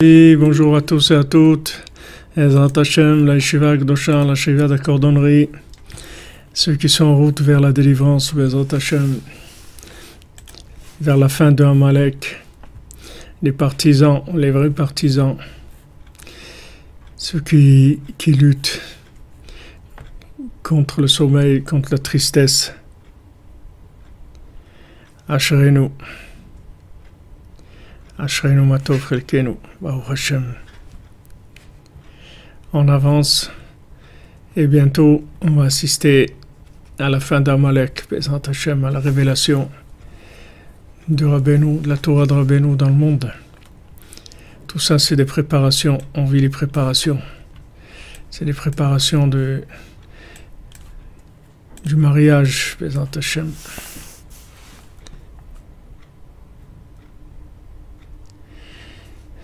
Et bonjour à tous et à toutes. Ezrat Hashem, la Yeshiva Gdosha, la Yeshiva de Cordonnerie. Ceux qui sont en route vers la délivrance, Ezrat Hashem, vers la fin de Amalek. Les partisans, les vrais partisans. Ceux qui luttent contre le sommeil, contre la tristesse. Ashrenu. Ashrenu Matov Chelkenu, Baruch Hashem. On avance et bientôt on va assister à la fin d'Amalek, Bezrat Hashem, à la révélation de Rabbeinu, de la Torah de Rabbeinu dans le monde. Tout ça c'est des préparations, on vit les préparations. C'est des préparations du mariage, Bezrat Hashem.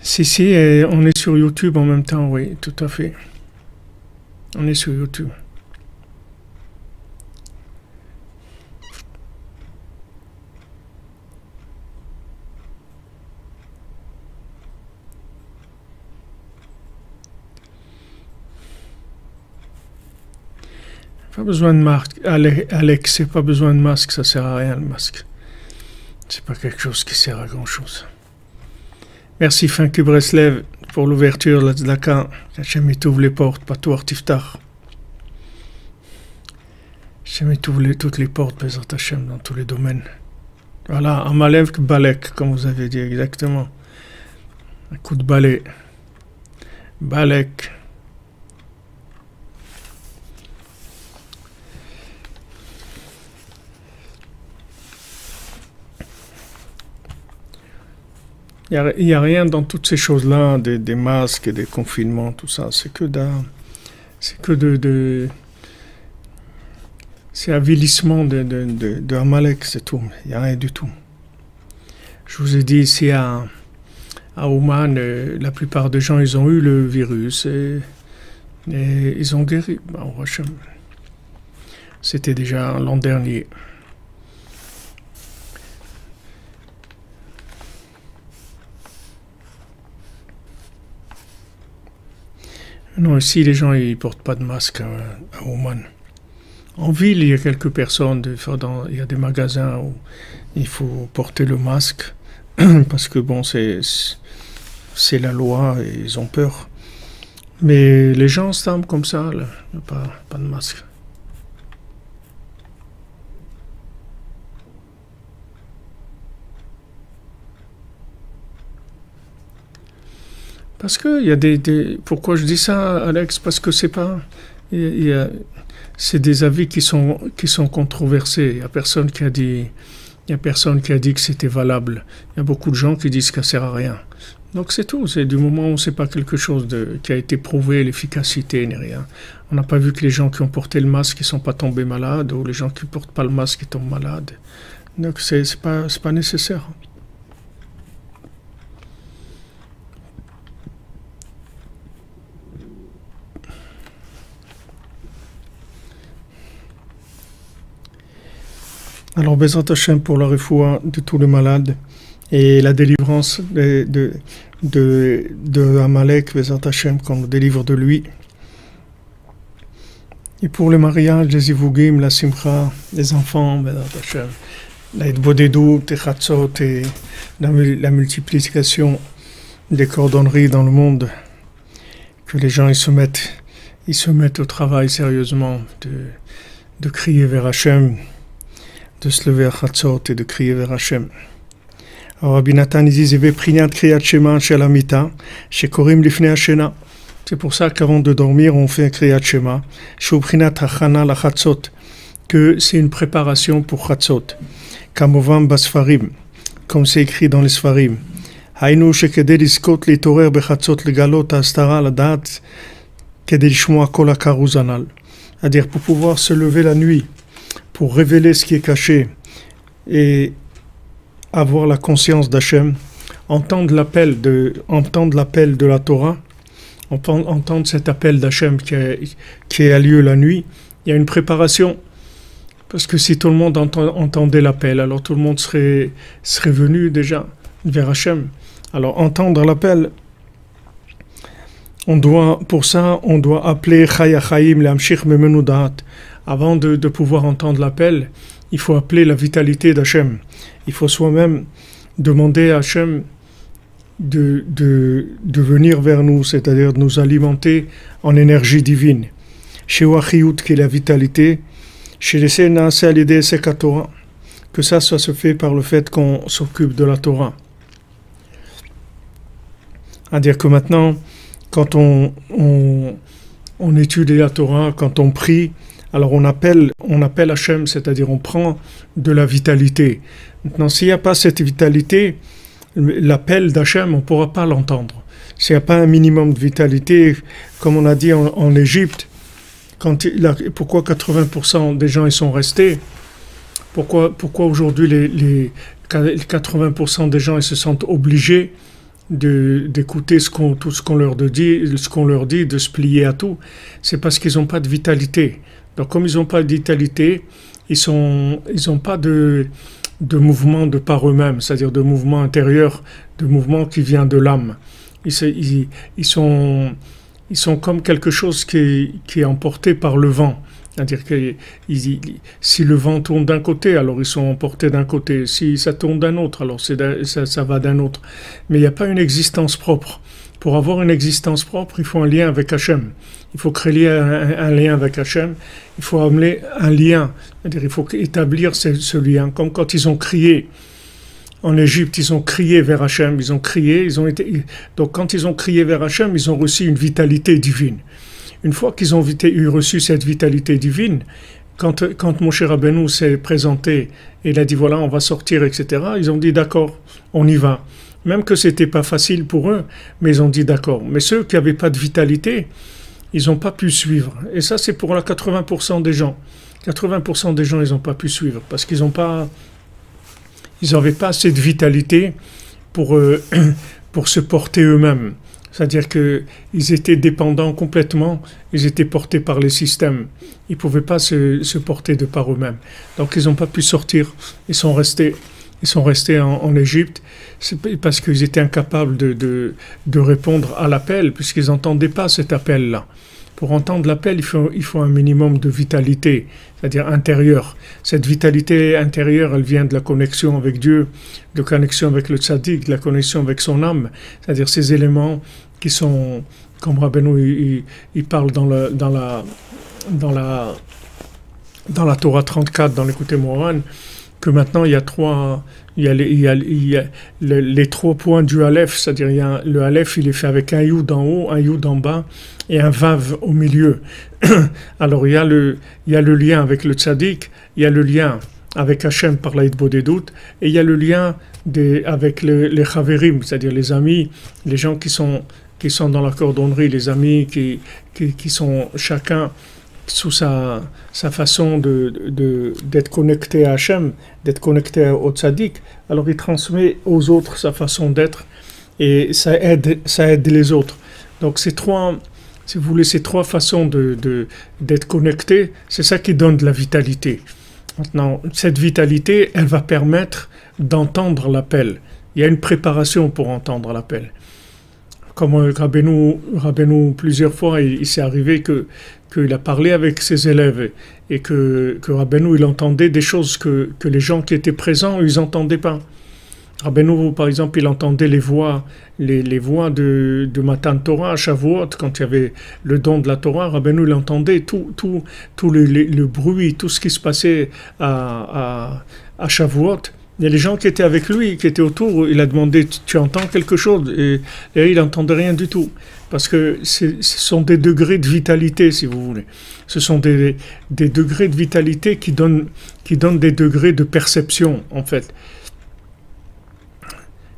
Si, et on est sur YouTube en même temps, oui, tout à fait. On est sur YouTube. Pas besoin de masque. Alex, c'est pas besoin de masque, ça sert à rien le masque. C'est pas quelque chose qui sert à grand chose. Merci Finky Breslev pour l'ouverture de la tzedaka. Hachem t'ouvre les portes, Patoar Tiftach. Hachem t'ouvre toutes les portes, Bezrat Hashem, dans tous les domaines. Voilà, Amalek Balek, comme vous avez dit exactement. Un coup de balai. Balek. Il n'y a rien dans toutes ces choses-là, des masques, des confinements, tout ça. C'est c'est avilissement de Amalek, c'est tout. Il n'y a rien du tout. Je vous ai dit ici à Ouman, la plupart des gens, ils ont eu le virus et ils ont guéri. C'était déjà l'an dernier. Non, ici, les gens, ils portent pas de masque à Ouman. En ville, il y a quelques personnes, il y a des magasins où il faut porter le masque, parce que bon, c'est la loi et ils ont peur. Mais les gens semblent comme ça, là, il n'y a pas de masque. Parce que il y a pourquoi je dis ça, Alex? Parce que c'est pas, c'est des avis qui sont controversés. Il y a personne qui a dit que c'était valable. Il y a beaucoup de gens qui disent que ça sert à rien. Donc c'est tout. C'est du moment où c'est pas quelque chose qui a été prouvé, l'efficacité ni rien. On n'a pas vu que les gens qui ont porté le masque ne sont pas tombés malades, ou les gens qui portent pas le masque qui tombent malades. Donc c'est pas nécessaire. Alors, Bezrat Hashem pour la refoua de tous les malades et la délivrance de Amalek, Bezrat Hashem, qu'on nous délivre de lui. Et pour le mariage, les Ivugim, la Simcha, les enfants, Bezrat Hashem, la Idbodedut, et Chatzot, et la multiplication des cordonneries dans le monde, que les gens ils se mettent au travail sérieusement, de crier vers Hashem, de se lever à Chatzot et de crier vers Hashem. Alors Rabbi Nathan il dit Zeve Prinat Kriyat Shema Shel Amita Shekorim Lifnei Hashena. C'est pour ça qu'avant de dormir on fait un Kriyat Shema Shu Prinat Hachana la Chatzot, que c'est une préparation pour Chatzot. Kamovam Basfarim, comme c'est écrit dans les Sfarim. Hainu Shekedei Liskot Litorer Bechatzot Legalot Astara Ladat Kedei Lishmoa Kol HaKaruz Anal. C'est-à-dire pour pouvoir se lever la nuit, pour révéler ce qui est caché et avoir la conscience d'Hachem, entendre l'appel de la Torah, entendre cet appel d'Hachem qui a lieu la nuit, il y a une préparation. Parce que si tout le monde entendait l'appel, alors tout le monde serait venu déjà vers Hachem. Alors entendre l'appel, Pour ça, on doit appeler Chaya Chaim Lehamshich Memenu Da'at. Avant de pouvoir entendre l'appel, il faut appeler la vitalité d'Hachem. Il faut soi-même demander à Hachem de venir vers nous, c'est-à-dire de nous alimenter en énergie divine. Chez Wachiyut, qui est la vitalité, chez les Sénase à l'idée Seka Torah, que ça se fait par le fait qu'on s'occupe de la Torah. C'est-à-dire que maintenant, quand on étudie la Torah, quand on prie, alors on appelle Hachem, c'est-à-dire on prend de la vitalité. Maintenant, s'il n'y a pas cette vitalité, l'appel d'Hachem, on ne pourra pas l'entendre. S'il n'y a pas un minimum de vitalité, comme on a dit en Égypte, pourquoi 80% des gens y sont restés? Pourquoi aujourd'hui les 80% des gens ils se sentent obligés d'écouter tout ce qu'on leur dit, de se plier à tout? C'est parce qu'ils n'ont pas de vitalité. Donc comme ils n'ont pas de vitalité, ils n'ont pas de mouvement de par eux-mêmes, c'est-à-dire de mouvement intérieur, de mouvement qui vient de l'âme. Ils sont comme quelque chose qui est emporté par le vent. C'est-à-dire que si le vent tourne d'un côté, alors ils sont emportés d'un côté. Si ça tourne d'un autre, alors ça va d'un autre. Mais il n'y a pas une existence propre. Pour avoir une existence propre, il faut un lien avec Hachem. Il faut créer un lien avec Hachem. Il faut amener un lien. C'est-à-dire il faut établir ce lien. Comme quand ils ont crié en Égypte, ils ont crié vers Hachem. Ils ont crié. Donc quand ils ont crié vers Hachem, ils ont reçu une vitalité divine. Une fois qu'ils ont reçu cette vitalité divine, quand Moshe Rabbeinu s'est présenté et il a dit voilà, on va sortir, etc., ils ont dit d'accord, on y va. Même que c'était pas facile pour eux, mais ils ont dit d'accord. Mais ceux qui n'avaient pas de vitalité, ils n'ont pas pu suivre. Et ça, c'est pour la 80% des gens. 80% des gens, ils n'ont pas pu suivre parce qu'ils n'avaient pas assez de vitalité pour se porter eux-mêmes. C'est-à-dire qu'ils étaient dépendants complètement, ils étaient portés par les systèmes. Ils ne pouvaient pas se porter de par eux-mêmes. Donc ils n'ont pas pu sortir. Ils sont restés en Égypte parce qu'ils étaient incapables de répondre à l'appel, puisqu'ils n'entendaient pas cet appel-là. Pour entendre l'appel, il faut un minimum de vitalité, c'est-à-dire intérieure. Cette vitalité intérieure, elle vient de la connexion avec Dieu, de la connexion avec le tzaddik, de la connexion avec son âme, c'est-à-dire ces éléments qui sont, comme Rabbeinu il parle dans la Torah 34, dans l'Écoutez Moran, que maintenant il y a les 3 points du Aleph, c'est-à-dire le Aleph il est fait avec un Yud en haut, un Yud en bas et un Vav au milieu. Alors il y a le lien avec le tzaddik, il y a le lien avec Hachem par la Hitbodedut, et il y a le lien avec les Chaverim, c'est-à-dire les amis, les gens qui sont dans la cordonnerie, les amis qui sont chacun sous sa façon d'être connecté à Hachem, d'être connecté au tzaddik, alors il transmet aux autres sa façon d'être et ça aide les autres. Donc si vous voulez, ces 3 façons d'être connecté, c'est ça qui donne de la vitalité. Maintenant, cette vitalité, elle va permettre d'entendre l'appel. Il y a une préparation pour entendre l'appel. Comme Rabbeinu plusieurs fois, il s'est arrivé qu'il a parlé avec ses élèves et que Rabbeinu il entendait des choses que les gens qui étaient présents, ils n'entendaient pas. Rabbeinu, par exemple, il entendait les voix de Matan Torah à Shavuot, quand il y avait le don de la Torah. Rabbeinu, il entendait tout le bruit, tout ce qui se passait à Shavuot. Il y a les gens qui étaient avec lui, qui étaient autour, il a demandé « tu entends quelque chose ?» et il n'entendait rien du tout. Parce que ce sont des degrés de vitalité, si vous voulez. Ce sont des degrés de vitalité qui donnent des degrés de perception, en fait.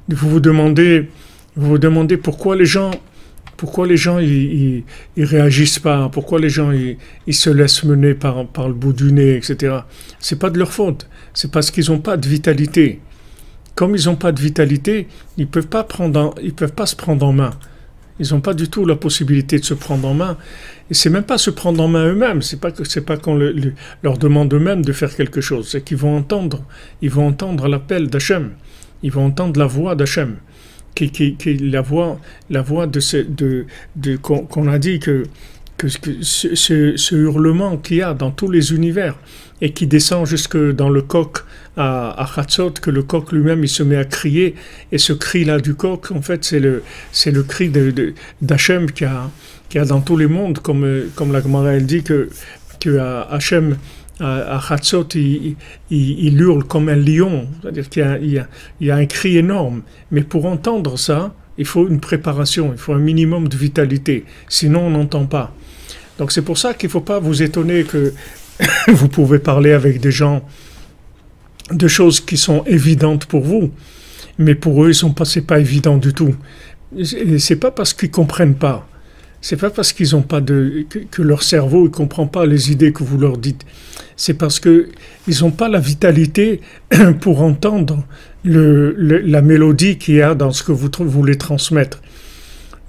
Vous vous demandez pourquoi les gens ils réagissent pas, pourquoi les gens ils se laissent mener par le bout du nez, etc. C'est pas de leur faute, c'est parce qu'ils n'ont pas de vitalité. Comme ils n'ont pas de vitalité, ils peuvent pas se prendre en main. Ils n'ont pas du tout la possibilité de se prendre en main. Et c'est même pas se prendre en main eux-mêmes. C'est pas qu'on leur demande eux-mêmes de faire quelque chose. C'est qu'ils vont entendre l'appel d'Hachem. Ils vont entendre la voix d'Hachem. la voix qu'on a dit que ce hurlement qu'il y a dans tous les univers et qui descend jusque dans le coq à Chatzot, que le coq lui-même il se met à crier, et ce cri-là du coq, en fait, c'est le cri d'Hachem qu'il y a dans tous les mondes, comme la Gemara elle dit que Hachem à Chatzot il hurle comme un lion, c'est-à-dire qu'il y a un cri énorme, mais pour entendre ça, il faut une préparation, il faut un minimum de vitalité, sinon on n'entend pas. Donc c'est pour ça qu'il ne faut pas vous étonner que vous pouvez parler avec des gens de choses qui sont évidentes pour vous, mais pour eux, c'est pas évident du tout. C'est pas parce qu'ils comprennent pas, c'est pas parce qu'ils ont pas que leur cerveau ne comprend pas les idées que vous leur dites. C'est parce que ils n'ont pas la vitalité pour entendre la mélodie qu'il y a dans ce que vous voulez transmettre.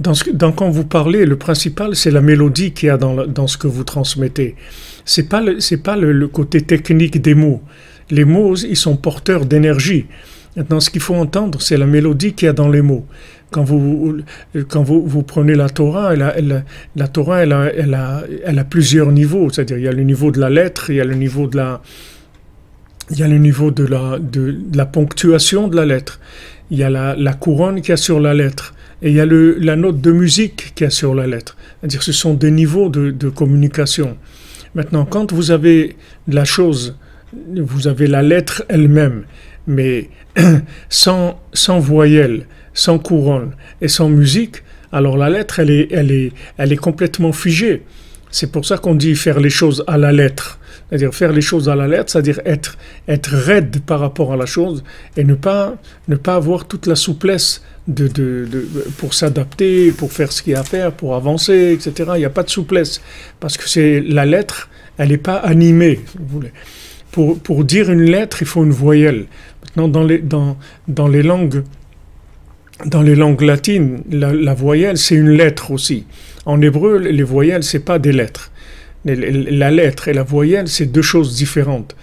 Quand vous parlez, le principal, c'est la mélodie qu'il y a dans ce que vous transmettez. C'est pas le côté technique des mots. Les mots, ils sont porteurs d'énergie. Maintenant, ce qu'il faut entendre, c'est la mélodie qu'il y a dans les mots. Quand vous prenez la Torah, la Torah, elle a plusieurs niveaux. C'est-à-dire, il y a le niveau de la lettre, il y a le niveau de la ponctuation de la lettre. Il y a la couronne qu'il y a sur la lettre. Et il y a la note de musique qu'il y a sur la lettre. C'est-à-dire, ce sont des niveaux de communication. Maintenant, quand vous avez la chose, vous avez la lettre elle-même, mais sans voyelle, sans couronne et sans musique, alors la lettre, elle est complètement figée. C'est pour ça qu'on dit faire les choses à la lettre. C'est-à-dire faire les choses à la lettre, c'est-à-dire être raide par rapport à la chose et ne pas avoir toute la souplesse pour s'adapter, pour faire ce qu'il y a à faire, pour avancer, etc. Il n'y a pas de souplesse parce que la lettre, elle n'est pas animée, si vous voulez. Pour dire une lettre, il faut une voyelle. Maintenant, dans les langues latines, la voyelle, c'est une lettre aussi. En hébreu, les voyelles, c'est pas des lettres. La lettre et la voyelle, c'est deux choses différentes.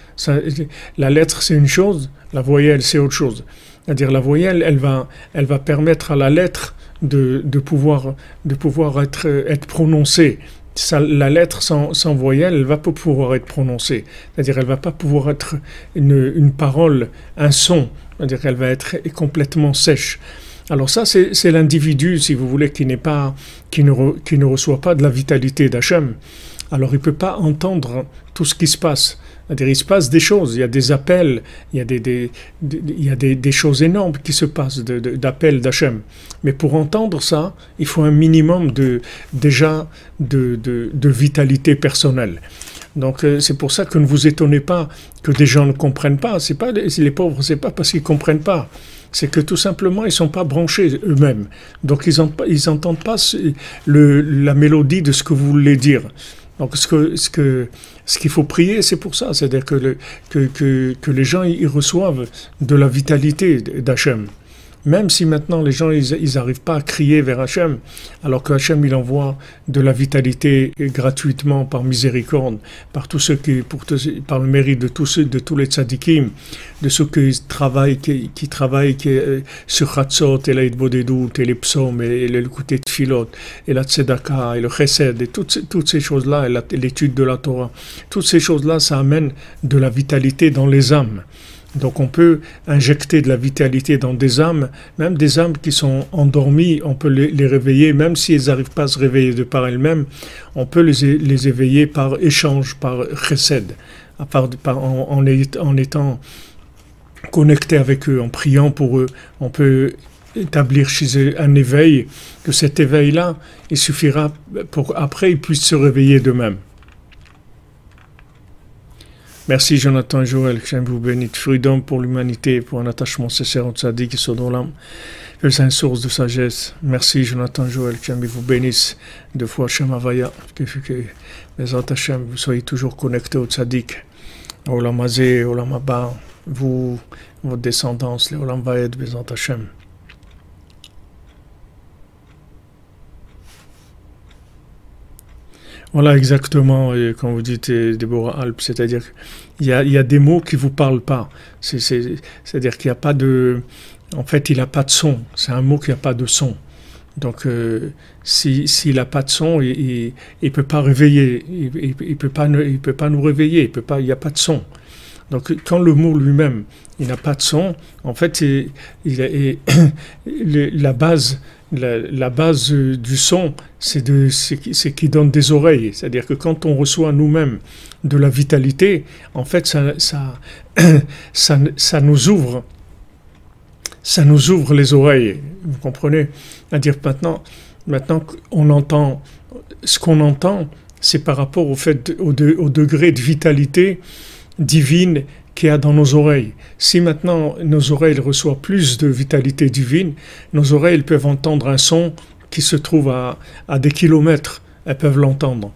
La lettre, c'est une chose, la voyelle, c'est autre chose. C'est-à-dire, la voyelle, elle va permettre à la lettre de pouvoir être prononcée. La lettre sans voyelle, elle va pas pouvoir être prononcée. C'est-à-dire, elle va pas pouvoir être une parole, un son. C'est-à-dire qu'elle va être complètement sèche. Alors ça, c'est l'individu, si vous voulez, qui ne reçoit pas de la vitalité d'Hachem. Alors il ne peut pas entendre tout ce qui se passe. C'est-à-dire, il se passe des choses, il y a des appels, il y a des choses énormes qui se passent, d'appels d'Hachem. Mais pour entendre ça, il faut un minimum de vitalité personnelle. Donc c'est pour ça que ne vous étonnez pas que des gens ne comprennent pas. Les pauvres, c'est pas parce qu'ils ne comprennent pas. C'est que tout simplement, ils ne sont pas branchés eux-mêmes. Donc ils n'entendent pas la mélodie de ce que vous voulez dire. Donc ce qu'il faut prier, c'est pour ça. C'est-à-dire que les gens ils reçoivent de la vitalité d'Hachem. Même si maintenant les gens ils n'arrivent pas à crier vers Hachem, alors que Hachem il envoie de la vitalité gratuitement par miséricorde, par tous ceux par le mérite de tous les tzadikim, de ceux qui travaillent sur Chatzot et la Hitbodedut et les psaumes et l'écoute de Tfilot et la tzedaka et le chesed et toutes ces choses-là et l'étude de la Torah, toutes ces choses-là ça amène de la vitalité dans les âmes. Donc on peut injecter de la vitalité dans des âmes, même des âmes qui sont endormies, on peut les réveiller, même si elles n'arrivent pas à se réveiller de par elles-mêmes, on peut les éveiller par échange, par chesed, en étant connecté avec eux, en priant pour eux. On peut établir chez eux un éveil, que cet éveil-là, il suffira pour après ils puissent se réveiller d'eux-mêmes. Merci Jonathan et Joël, que j'aime vous bénisse. Freedom pour l'humanité, pour un attachement sincère au tzaddik qui sont dans l'âme. C'est une source de sagesse. Merci Jonathan et Joël, que j'aime vous bénisse. Deux fois Shem Havaya, que Bezrat Hashem, vous soyez toujours connectés au tzaddik. Olam Hazé, Olam Haba, vous, votre descendance, les Olam Vaed, Bezrat Hashem. Voilà exactement, quand vous dites Déborah Alp, c'est-à-dire qu'il y a des mots qui ne vous parlent pas. C'est-à-dire qu'il n'y a pas de... en fait, il n'a pas de son. C'est un mot qui n'a pas de son. Donc, s'il n'a pas de son, il ne peut pas réveiller. Il peut pas nous réveiller. Il n'y a pas de son. Donc, quand le mot lui-même, il n'a pas de son, en fait, la base du son, c'est qu'il donne des oreilles. C'est-à-dire que quand on reçoit nous-mêmes de la vitalité, en fait, ça nous ouvre. Ça nous ouvre les oreilles. Vous comprenez? C'est-à-dire maintenant qu'on entend, ce qu'on entend, c'est par rapport au degré de vitalité divine qu'il y a dans nos oreilles. Si maintenant nos oreilles reçoivent plus de vitalité divine, nos oreilles peuvent entendre un son qui se trouve à des kilomètres. Elles peuvent l'entendre.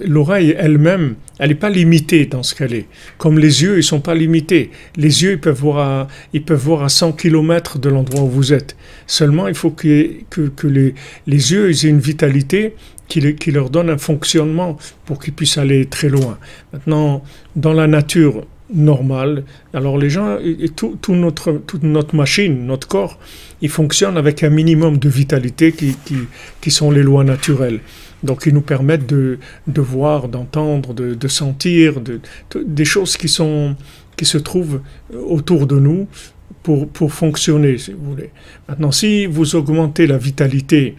L'oreille elle-même, elle n'est pas limitée dans ce qu'elle est. Comme les yeux, ils ne sont pas limités. Les yeux, ils peuvent voir à 100 kilomètres de l'endroit où vous êtes. Seulement, il faut que les yeux aient une vitalité qui leur donne un fonctionnement pour qu'ils puissent aller très loin. Maintenant, dans la nature normale, alors les gens, toute notre machine, notre corps, il fonctionne avec un minimum de vitalité qui sont les lois naturelles. Donc, ils nous permettent de voir, d'entendre, de sentir, des choses qui se trouvent autour de nous pour fonctionner, si vous voulez. Maintenant, si vous augmentez la vitalité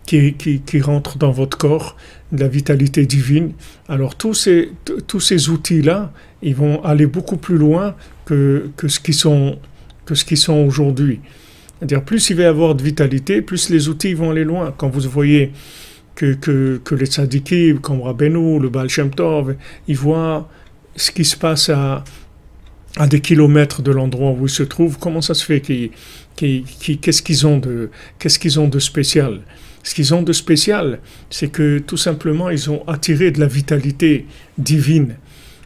qui rentre dans votre corps, la vitalité divine, alors tous ces outils-là, ils vont aller beaucoup plus loin que ce qu'ils sont aujourd'hui. C'est-à-dire, plus il va y avoir de vitalité, plus les outils vont aller loin. Quand vous voyez que les tzadikim, comme Rabbeinu, le Baal Shem Tov, ils voient ce qui se passe à des kilomètres de l'endroit où ils se trouvent, comment ça se fait qu'est-ce qu'ils ont de spécial? Ce qu'ils ont de spécial, c'est que tout simplement, ils ont attiré de la vitalité divine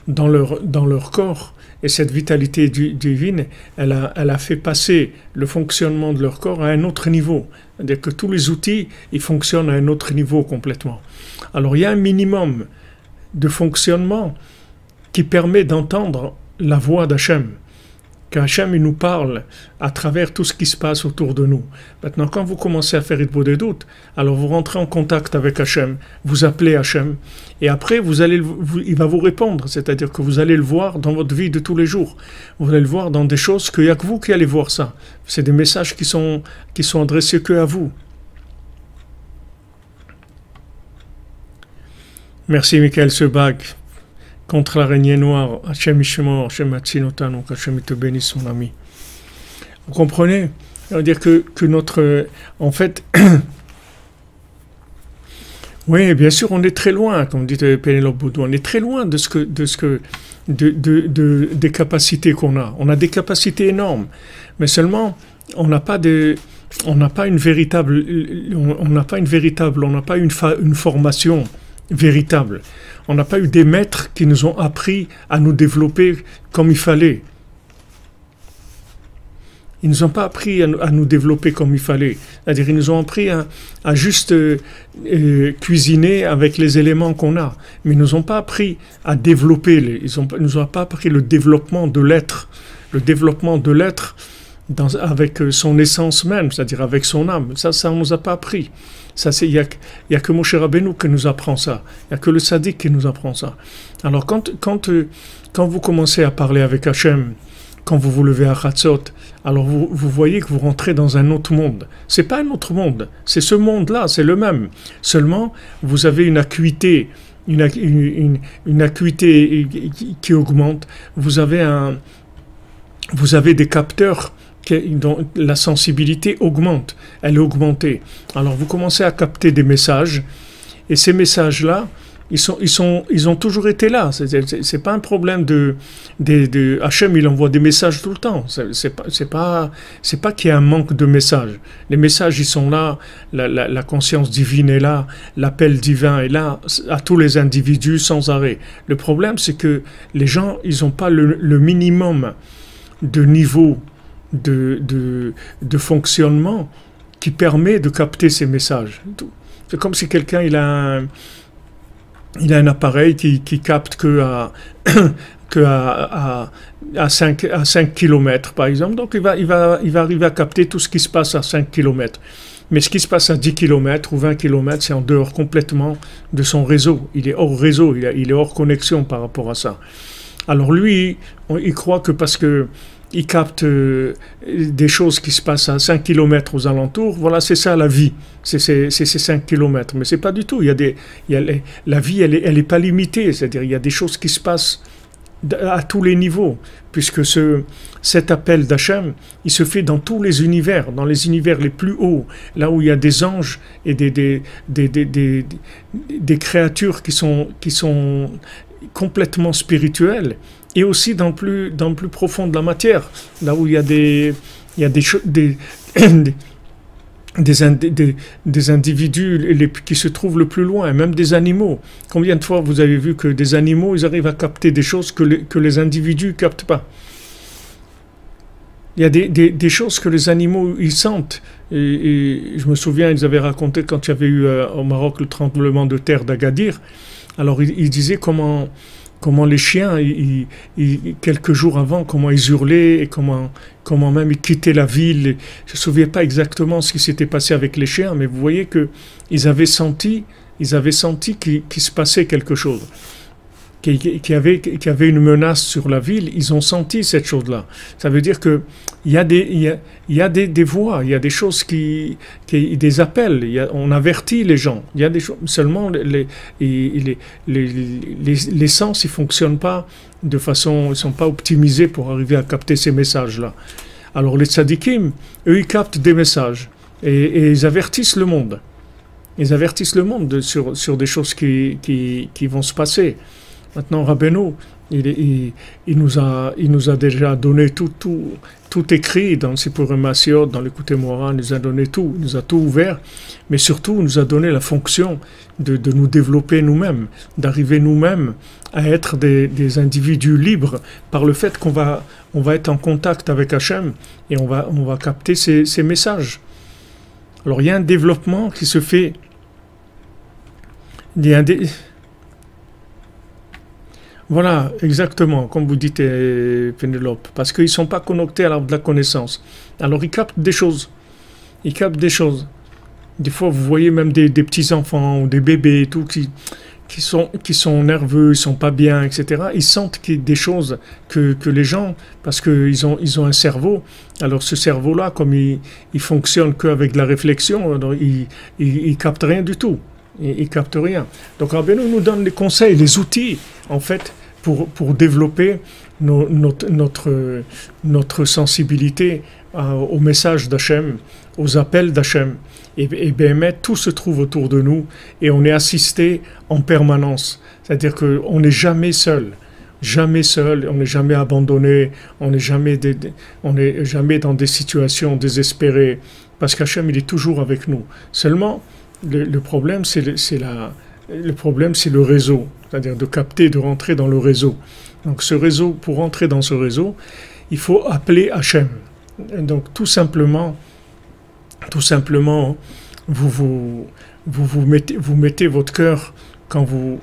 dans leur corps. Et cette vitalité divine, elle a fait passer le fonctionnement de leur corps à un autre niveau. C'est-à-dire que tous les outils, ils fonctionnent à un autre niveau complètement. Alors il y a un minimum de fonctionnement qui permet d'entendre la voix d'Hachem. Qu'Hachem il nous parle à travers tout ce qui se passe autour de nous. Maintenant, quand vous commencez à faire Hitbodedut, alors vous rentrez en contact avec Hachem, vous appelez Hachem, et après il va vous répondre, c'est-à-dire que vous allez le voir dans votre vie de tous les jours. Vous allez le voir dans des choses qu'il n'y a que vous qui allez voir ça. C'est des messages qui sont adressés que à vous. Merci Michael Sebag. Contre l'araignée noire, Hachem Ishmor, Hachem Hatzinotanu, qu'Hachem te bénisse, mon ami. Vous comprenez? Ça veut dire que notre... En fait... oui, bien sûr, on est très loin, comme dit Pénélope Boudou, on est très loin des capacités qu'on a. On a des capacités énormes, mais seulement, on n'a pas une formation véritable. On n'a pas eu des maîtres qui nous ont appris à nous développer comme il fallait. Ils ne nous ont pas appris à nous développer comme il fallait. C'est-à-dire qu'ils nous ont appris à juste cuisiner avec les éléments qu'on a. Mais ils ne nous ont pas appris à développer. Ils ne nous ont pas appris le développement de l'être. Le développement de l'être avec son essence même, c'est-à-dire avec son âme. Ça, on ne nous a pas appris. Il n'y a que Moshe Rabbeinu qui nous apprend ça. Il n'y a que le Sadiq qui nous apprend ça. Alors, quand vous commencez à parler avec Hachem, quand vous vous levez à Chatzot, alors vous voyez que vous rentrez dans un autre monde. Ce n'est pas un autre monde, c'est ce monde-là, c'est le même. Seulement, vous avez une acuité, une acuité qui augmente. Vous avez des capteurs dont la sensibilité augmente, elle est augmentée. Alors vous commencez à capter des messages, et ces messages-là, ils ont toujours été là. C'est pas un problème Hachem, il envoie des messages tout le temps. C'est pas qu'il y a un manque de messages. Les messages, ils sont là, la conscience divine est là, l'appel divin est là, à tous les individus sans arrêt. Le problème, c'est que les gens, ils n'ont pas le minimum de niveau de fonctionnement qui permet de capter ces messages. C'est comme si quelqu'un il a un appareil qui capte à 5 km, par exemple. Donc il va arriver à capter tout ce qui se passe à 5 km. Mais ce qui se passe à 10 km ou 20 km, c'est en dehors complètement de son réseau. Il est hors réseau, il est hors connexion par rapport à ça. Alors lui, il croit que parce que il capte des choses qui se passent à 5 km aux alentours, voilà, c'est ça la vie, c'est ces 5 km. Mais c'est pas du tout, la vie, elle est pas limitée, c'est-à-dire il y a des choses qui se passent à tous les niveaux, puisque cet appel d'Hachem, il se fait dans tous les univers les plus hauts, là où il y a des anges et des créatures qui sont complètement spirituelles, et aussi dans le plus profond de la matière, là où il y a des individus qui se trouvent le plus loin, même des animaux. Combien de fois vous avez vu que des animaux, ils arrivent à capter des choses que les individus ne captent pas? Il y a des choses que les animaux, ils sentent. Et je me souviens, ils avaient raconté quand il y avait eu au Maroc le tremblement de terre d'Agadir. Alors ils disaient comment les chiens, quelques jours avant, comment ils hurlaient et comment même ils quittaient la ville. Je ne me souviens pas exactement ce qui s'était passé avec les chiens, mais vous voyez qu'ils avaient senti qu'il se passait quelque chose, qu'il y avait une menace sur la ville. Ils ont senti cette chose-là. Ça veut dire qu'il y a des voix, il y a des choses des appels, on avertit les gens. Il y a des choses, seulement les sens, ils ne fonctionnent pas de façon, ils ne sont pas optimisés pour arriver à capter ces messages-là. Alors les tzadikim, eux, ils captent des messages et ils avertissent le monde. Ils avertissent le monde sur des choses qui vont se passer. Maintenant, Rabbeinu, il nous a déjà donné tout écrit dans le Sipurim Masiot, dans l'Écoutez Moira, il nous a donné tout, il nous a tout ouvert, mais surtout, il nous a donné la fonction de nous développer nous-mêmes, d'arriver nous-mêmes à être des individus libres par le fait qu'on va être en contact avec Hachem et on va capter ces messages. Alors, il y a un développement qui se fait. Voilà, exactement, comme vous dites, Pénélope, parce qu'ils ne sont pas connectés à l'arbre de la connaissance. Alors ils captent des choses. Ils captent des choses. Des fois, vous voyez même des petits-enfants ou des bébés et tout qui sont nerveux, ils ne sont pas bien, etc. Ils sentent qu'il y a des choses que les gens, parce qu'ils ont un cerveau, alors ce cerveau-là, comme il fonctionne qu'avec de la réflexion, alors il ne capte rien du tout. Il ne capte rien. Donc Rabbeinu nous donne les conseils, les outils, en fait, pour développer notre sensibilité au message d'Hachem, aux appels d'Hachem. Et bien, tout se trouve autour de nous et on est assisté en permanence. C'est-à-dire qu'on n'est jamais seul. Jamais seul, on n'est jamais abandonné, on n'est jamais dans des situations désespérées. Parce qu'Hachem, il est toujours avec nous. Seulement, le problème, c'est le réseau, c'est-à-dire de capter, de rentrer dans le réseau. Donc ce réseau, pour rentrer dans ce réseau, il faut appeler Hachem. Donc tout simplement, vous mettez votre cœur quand vous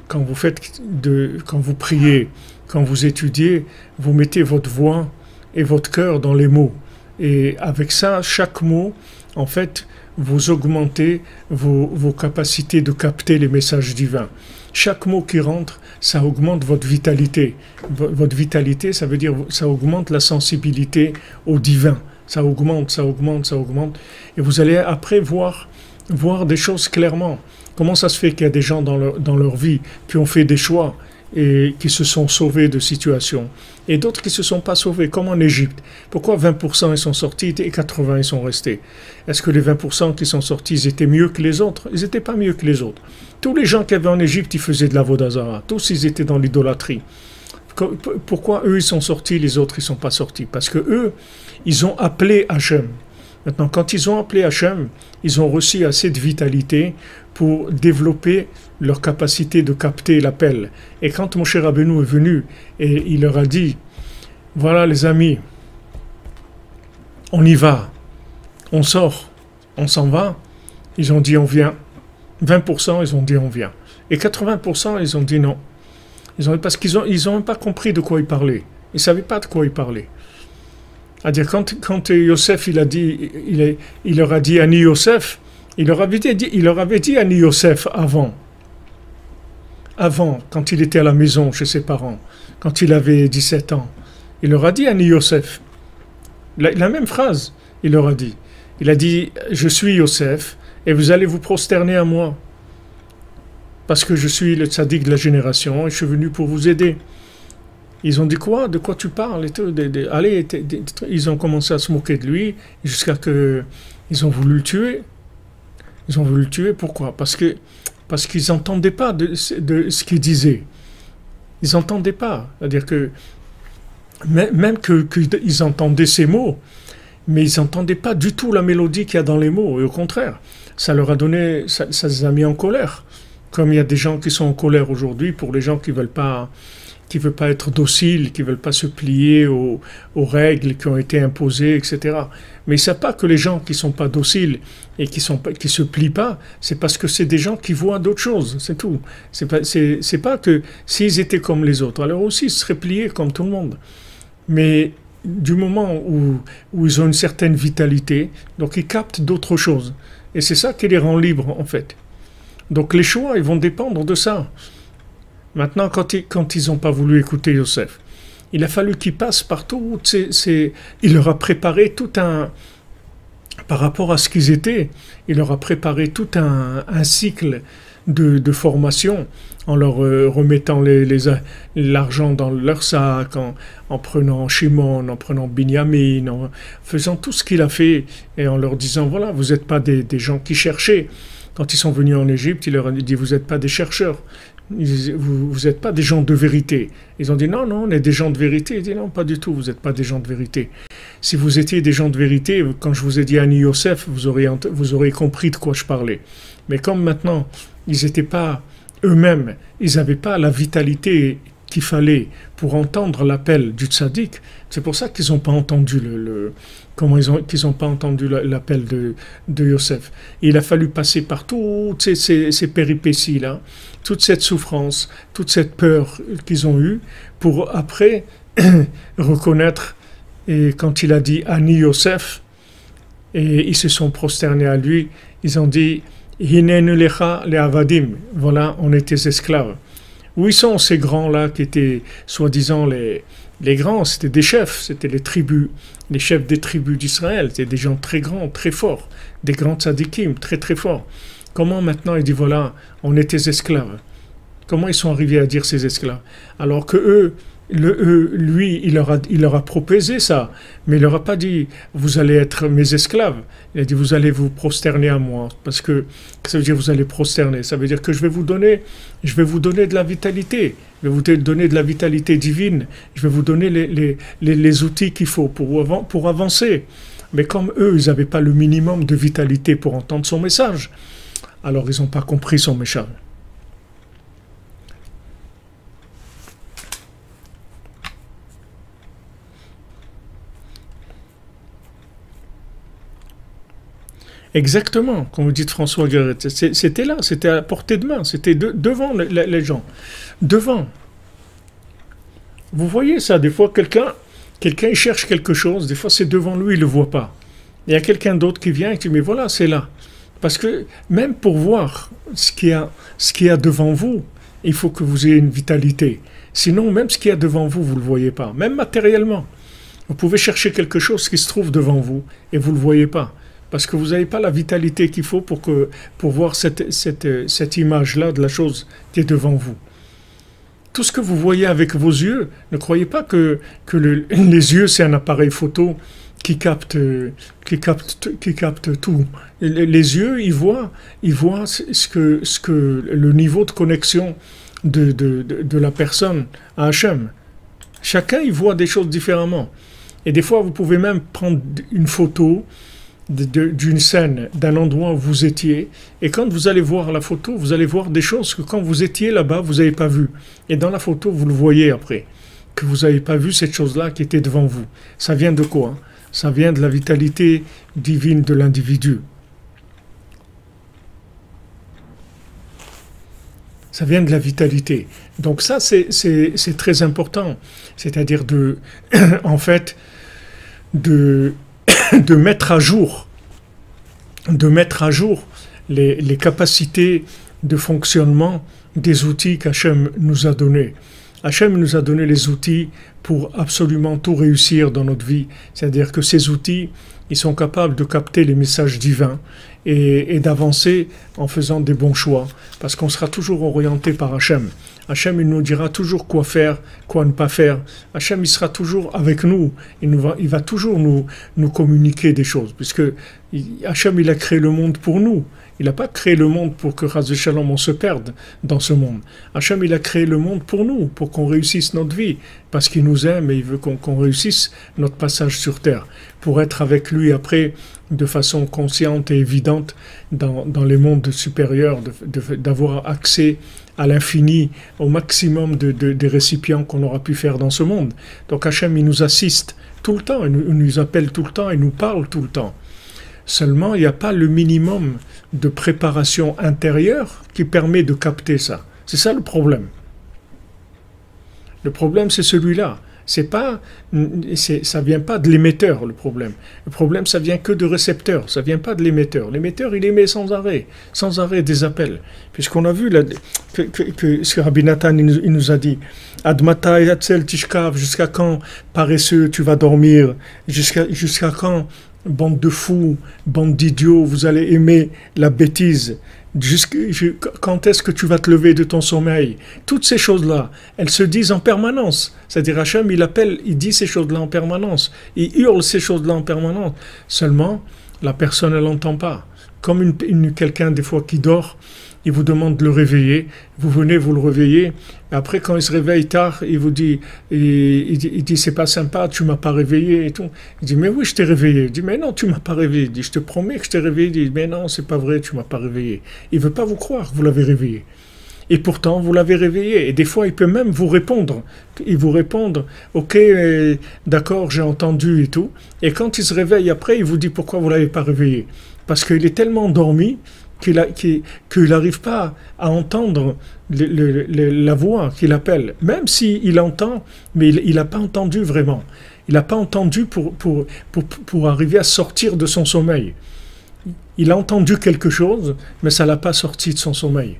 priez, quand vous étudiez, vous mettez votre voix et votre cœur dans les mots. Et avec ça, chaque mot, en fait, vous augmentez vos capacités de capter les messages divins. Chaque mot qui rentre, ça augmente votre vitalité. Votre vitalité, ça veut dire ça augmente la sensibilité au divin. Ça augmente, ça augmente, ça augmente. Et vous allez après voir des choses clairement. Comment ça se fait qu'il y a des gens dans leur vie qui ont fait des choix et qui se sont sauvés de situations, et d'autres qui ne se sont pas sauvés, comme en Égypte. Pourquoi 20% ils sont sortis et 80% ils sont restés? Est-ce que les 20% qui sont sortis, ils étaient mieux que les autres? Ils n'étaient pas mieux que les autres. Tous les gens qui avaient en Égypte, ils faisaient de la Vodazara. Tous, ils étaient dans l'idolâtrie. Pourquoi eux, ils sont sortis, les autres, ils ne sont pas sortis? Parce que eux, ils ont appelé Hachem. Maintenant, quand ils ont appelé Hachem, ils ont reçu assez de vitalité pour développer leur capacité de capter l'appel. Et quand Moshe Rabbeinu est venu et il leur a dit, voilà les amis, on y va, on sort, on s'en va, ils ont dit on vient. 20% ils ont dit on vient. Et 80% ils ont dit non. Parce qu'ils ont même pas compris de quoi il parlait. Ils ne savaient pas de quoi il parlait. C'est-à-dire, quand Yosef, il leur a dit Ani Yosef, il leur avait dit Ani Yosef avant. Avant, quand il était à la maison chez ses parents, quand il avait 17 ans. Il leur a dit Ani Yosef. La même phrase, il leur a dit. Il a dit, je suis Yosef, et vous allez vous prosterner à moi. Parce que je suis le tzaddik de la génération, et je suis venu pour vous aider. Ils ont dit quoi? De quoi tu parles? Allez, ils ont commencé à se moquer de lui, jusqu'à que ils ont voulu le tuer. Ils ont voulu le tuer, pourquoi? Parce qu'ils n'entendaient pas de ce qu'il disait. Ils n'entendaient pas. C'est-à-dire que même qu'ils entendaient ces mots, mais ils n'entendaient pas du tout la mélodie qu'il y a dans les mots. Et au contraire, ça leur a donné, ça les a mis en colère. Comme il y a des gens qui sont en colère aujourd'hui pour les gens qui veulent pas être dociles, qui veulent pas se plier aux règles qui ont été imposées, etc. Mais ils savent pas que les gens qui sont pas dociles et qui se plient pas, c'est parce que c'est des gens qui voient d'autres choses, c'est tout. C'est pas que s'ils étaient comme les autres, alors aussi ils seraient pliés comme tout le monde. Mais du moment où ils ont une certaine vitalité, donc ils captent d'autres choses. Et c'est ça qui les rend libres, en fait. Donc les choix, ils vont dépendre de ça. Maintenant, quand ils n'ont pas voulu écouter Yosef, il a fallu qu'ils passent par tout. Il leur a préparé tout un... Par rapport à ce qu'ils étaient, il leur a préparé tout un cycle de formation, en leur remettant l'argent dans leur sac, en prenant Shimon, en prenant Binyamin, en faisant tout ce qu'il a fait, et en leur disant, voilà, vous n'êtes pas des gens qui cherchaient. Quand ils sont venus en Égypte, il leur a dit, vous n'êtes pas des chercheurs, vous n'êtes pas des gens de vérité. Ils ont dit, non, on est des gens de vérité. Il dit, non, pas du tout, vous n'êtes pas des gens de vérité. Si vous étiez des gens de vérité, quand je vous ai dit Ani Yosef, vous aurez compris de quoi je parlais. Mais comme maintenant, ils n'étaient pas eux-mêmes, ils n'avaient pas la vitalité qu'il fallait pour entendre l'appel du tzaddik, c'est pour ça qu'ils n'ont pas entendu qu'ils n'ont pas entendu l'appel de Yosef. Et il a fallu passer par toutes ces péripéties-là, toute cette souffrance, toute cette peur qu'ils ont eue, pour après reconnaître, et quand il a dit Ani Yosef, et ils se sont prosternés à lui, ils ont dit Hinenu lecha le avadim, voilà, on était esclaves. Où ils sont ces grands-là qui étaient soi-disant les grands? C'était des chefs, c'était les tribus, les chefs des tribus d'Israël, c'était des gens très grands, très forts, des grands tzadikim, très très forts. Comment maintenant il dit voilà, on était esclaves? Comment ils sont arrivés à dire ces esclaves? Alors que lui, il leur a proposé ça, mais il leur a pas dit vous allez être mes esclaves. Il a dit vous allez vous prosterner à moi, parce que ça veut dire vous allez prosterner. Ça veut dire que je vais vous donner de la vitalité, je vais vous donner de la vitalité divine, je vais vous donner les outils qu'il faut pour avancer. Mais comme eux, ils n'avaient pas le minimum de vitalité pour entendre son message, alors ils n'ont pas compris son message. Exactement, comme vous dites François Guéret, c'était là, c'était à portée de main, c'était devant les gens, devant. Vous voyez ça, des fois quelqu'un il cherche quelque chose, des fois c'est devant lui, il ne le voit pas. Il y a quelqu'un d'autre qui vient et qui dit mais voilà, c'est là. Parce que même pour voir ce qu'il y a devant vous, il faut que vous ayez une vitalité. Sinon, même ce qu'il y a devant vous, vous ne le voyez pas, même matériellement. Vous pouvez chercher quelque chose qui se trouve devant vous et vous ne le voyez pas. Parce que vous n'avez pas la vitalité qu'il faut pour voir cette image-là de la chose qui est devant vous. Tout ce que vous voyez avec vos yeux, ne croyez pas que les yeux, c'est un appareil photo qui capte tout. Les yeux, ils voient ce que le niveau de connexion de la personne à Hachem. Chacun, il voit des choses différemment. Et des fois, vous pouvez même prendre une photo d'une scène, d'un endroit où vous étiez, et quand vous allez voir la photo, vous allez voir des choses que quand vous étiez là-bas, vous n'avez pas vu. Et dans la photo, vous le voyez après, que vous n'avez pas vu cette chose-là qui était devant vous. Ça vient de quoi? Ça vient de la vitalité divine de l'individu. Ça vient de la vitalité. Donc ça, c'est très important. C'est-à-dire en fait, de, de mettre à jour, de mettre à jour les capacités de fonctionnement des outils qu'Hachem nous a donnés. Hachem nous a donné les outils pour absolument tout réussir dans notre vie. C'est-à-dire que ces outils, ils sont capables de capter les messages divins et d'avancer en faisant des bons choix. Parce qu'on sera toujours orienté par Hachem. Hachem, il nous dira toujours quoi faire, quoi ne pas faire. Hachem, il sera toujours avec nous. Il va toujours nous communiquer des choses. Puisque Hachem, il a créé le monde pour nous. Il n'a pas créé le monde pour que Chas Shalom on se perde dans ce monde. Hachem, il a créé le monde pour nous, pour qu'on réussisse notre vie, parce qu'il nous aime et il veut qu'on réussisse notre passage sur terre, pour être avec lui après de façon consciente et évidente dans les mondes supérieurs, d'avoir accès à l'infini, au maximum des récipients qu'on aura pu faire dans ce monde. Donc Hachem, il nous assiste tout le temps, il nous appelle tout le temps, il nous parle tout le temps. Seulement, il n'y a pas le minimum de préparation intérieure qui permet de capter ça. C'est ça le problème. Le problème, c'est celui-là. Ça vient pas de l'émetteur, le problème. Le problème, ça vient que de récepteur. Ça vient pas de l'émetteur. L'émetteur, il émet sans arrêt des appels. Puisqu'on a vu que ce que Rabbi Nathan il nous a dit, Admata yatzel tishkav, jusqu'à quand, paresseux, tu vas dormir, jusqu'à quand, bande de fous, bande d'idiots, vous allez aimer la bêtise. Quand est-ce que tu vas te lever de ton sommeil? Toutes ces choses-là, elles se disent en permanence. C'est-à-dire Hachem, il dit ces choses-là en permanence. Il hurle ces choses-là en permanence. Seulement, la personne, elle n'entend pas. Comme quelqu'un, des fois, qui dort, il vous demande de le réveiller, vous venez, vous le réveillez, après quand il se réveille tard, il vous dit, il dit c'est pas sympa, tu m'as pas réveillé et tout. Il dit mais oui je t'ai réveillé. Il dit mais non tu m'as pas réveillé. Il dit je te promets que je t'ai réveillé. Il dit mais non c'est pas vrai, tu m'as pas réveillé. Il veut pas vous croire que vous l'avez réveillé. Et pourtant vous l'avez réveillé. Et des fois il peut même vous répondre. Il vous répondre ok d'accord j'ai entendu et tout. Et quand il se réveille après il vous dit pourquoi vous l'avez pas réveillé. Parce qu'il est tellement endormi qu'il n'arrive pas à entendre la voix qu'il appelle. Même s'il entend, mais il n'a pas entendu vraiment. Il n'a pas entendu pour arriver à sortir de son sommeil. Il a entendu quelque chose, mais ça ne l'a pas sorti de son sommeil.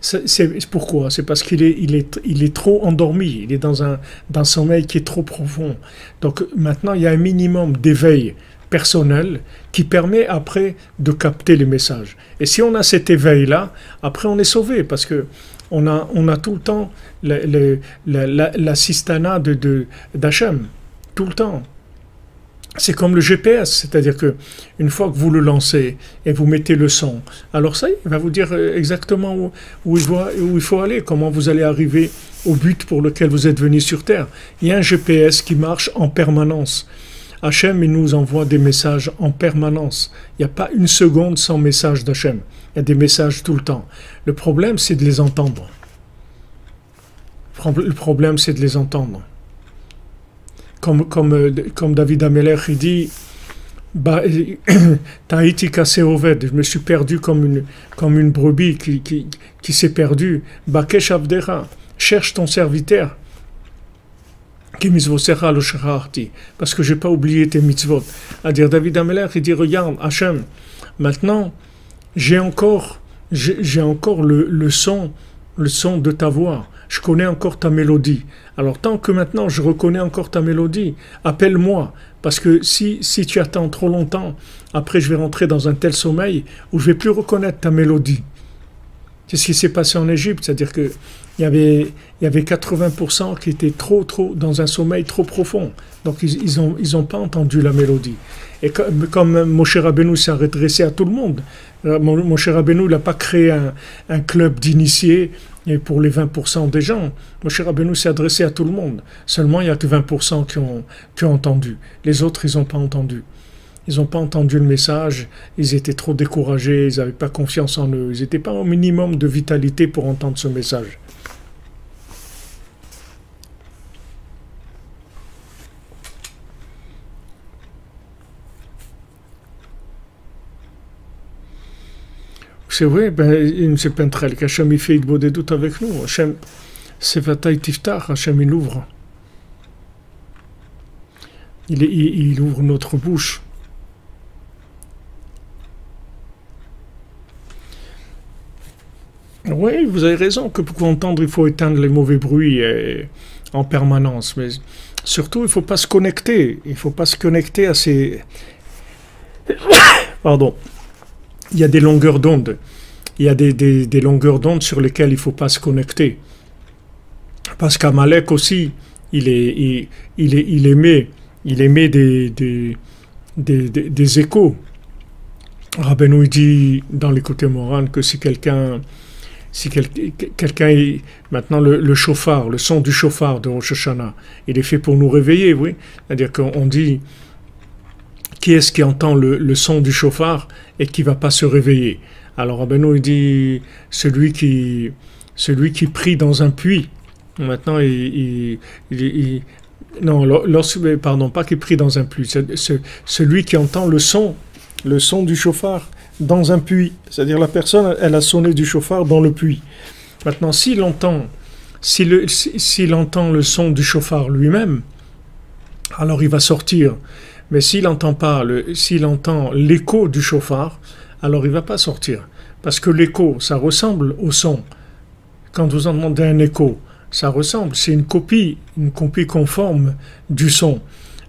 C'est pourquoi? C'est parce qu'il est trop endormi. Il est dans un sommeil qui est trop profond. Donc maintenant, il y a un minimum d'éveil personnel qui permet après de capter les messages. Et si on a cet éveil-là, après on est sauvé parce que on a tout le temps l'assistana d'Hachem, tout le temps. C'est comme le GPS, c'est-à-dire que une fois que vous le lancez et vous mettez le son, alors ça y est, il va vous dire exactement où il faut aller, comment vous allez arriver au but pour lequel vous êtes venu sur Terre. Il y a un GPS qui marche en permanence. Hachem, il nous envoie des messages en permanence. Il n'y a pas une seconde sans message d'Hachem. Il y a des messages tout le temps. Le problème, c'est de les entendre. Le problème, c'est de les entendre. Comme David Ameler, il dit, Tahiti cassé oved, je me suis perdu comme une brebis qui s'est perdue. Bakesh Avdera, cherche ton serviteur. Parce que je n'ai pas oublié tes mitzvot. À dire David Ameler, il dit regarde Hachem, maintenant j'ai encore le son de ta voix, je connais encore ta mélodie. Alors tant que maintenant je reconnais encore ta mélodie, appelle-moi, parce que si tu attends trop longtemps, après je vais rentrer dans un tel sommeil où je ne vais plus reconnaître ta mélodie. C'est ce qui s'est passé en Égypte, c'est-à-dire que il y avait 80% qui étaient trop dans un sommeil trop profond. Donc ils ont pas entendu la mélodie. Et comme Moshe Rabbeinu s'est adressé à tout le monde, Moshe Rabbeinu n'a pas créé un club d'initiés pour les 20% des gens. Moshe Rabbeinu s'est adressé à tout le monde. Seulement il n'y a que 20% qui ont entendu. Les autres, ils n'ont pas entendu. Ils n'ont pas entendu le message, ils étaient trop découragés, ils n'avaient pas confiance en eux, ils n'étaient pas au minimum de vitalité pour entendre ce message. Vous C'est vrai, ben, c'est Pentrel qu'Hachem il fait des doutes avec nous. Hachem, c'est Vataï Tiftar, Hachem il ouvre. Il ouvre notre bouche. Oui, vous avez raison que pour entendre, il faut éteindre les mauvais bruits en permanence. Mais surtout, il ne faut pas se connecter. Il ne faut pas se connecter à ces... Pardon. Il y a des longueurs d'onde. Il y a des longueurs d'onde sur lesquelles il ne faut pas se connecter. Parce qu'Amalek aussi, il émet des échos. Rabbeinu dit dans les côtés morales que si quelqu'un maintenant le chauffard, le son du chauffard de Rosh Hashanah, il est fait pour nous réveiller, oui. C'est-à-dire qu'on dit qui est-ce qui entend le son du chauffard et qui ne va pas se réveiller. Alors Rabbeinu dit celui qui prie dans un puits. Maintenant pardon, pas qui prie dans un puits, celui qui entend le son du chauffard dans un puits. C'est-à-dire la personne, elle a sonné du chauffard dans le puits. Maintenant, s'il entend le son du chauffard lui-même, alors il va sortir. Mais s'il entend l'écho du chauffard, alors il ne va pas sortir. Parce que l'écho, ça ressemble au son. Quand vous entendez un écho, ça ressemble, c'est une copie conforme du son.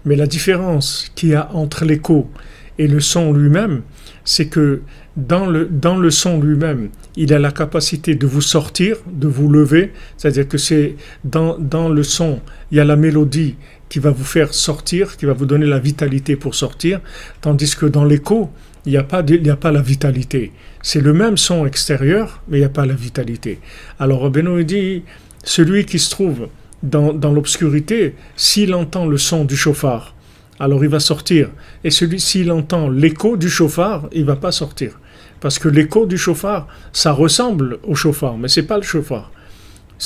Mais la différence qu'il y a entre l'écho et le son lui-même, c'est que dans le son lui-même, il a la capacité de vous sortir, de vous lever, c'est-à-dire que c'est dans le son, il y a la mélodie qui va vous faire sortir, qui va vous donner la vitalité pour sortir, tandis que dans l'écho, il n'y a pas la vitalité. C'est le même son extérieur, mais il n'y a pas la vitalité. Alors Rabbeinu dit, celui qui se trouve dans l'obscurité, s'il entend le son du chauffard, alors il va sortir. Et s'il entend l'écho du chauffard, il ne va pas sortir. Parce que l'écho du chauffard, ça ressemble au chauffard, mais ce n'est pas le chauffard.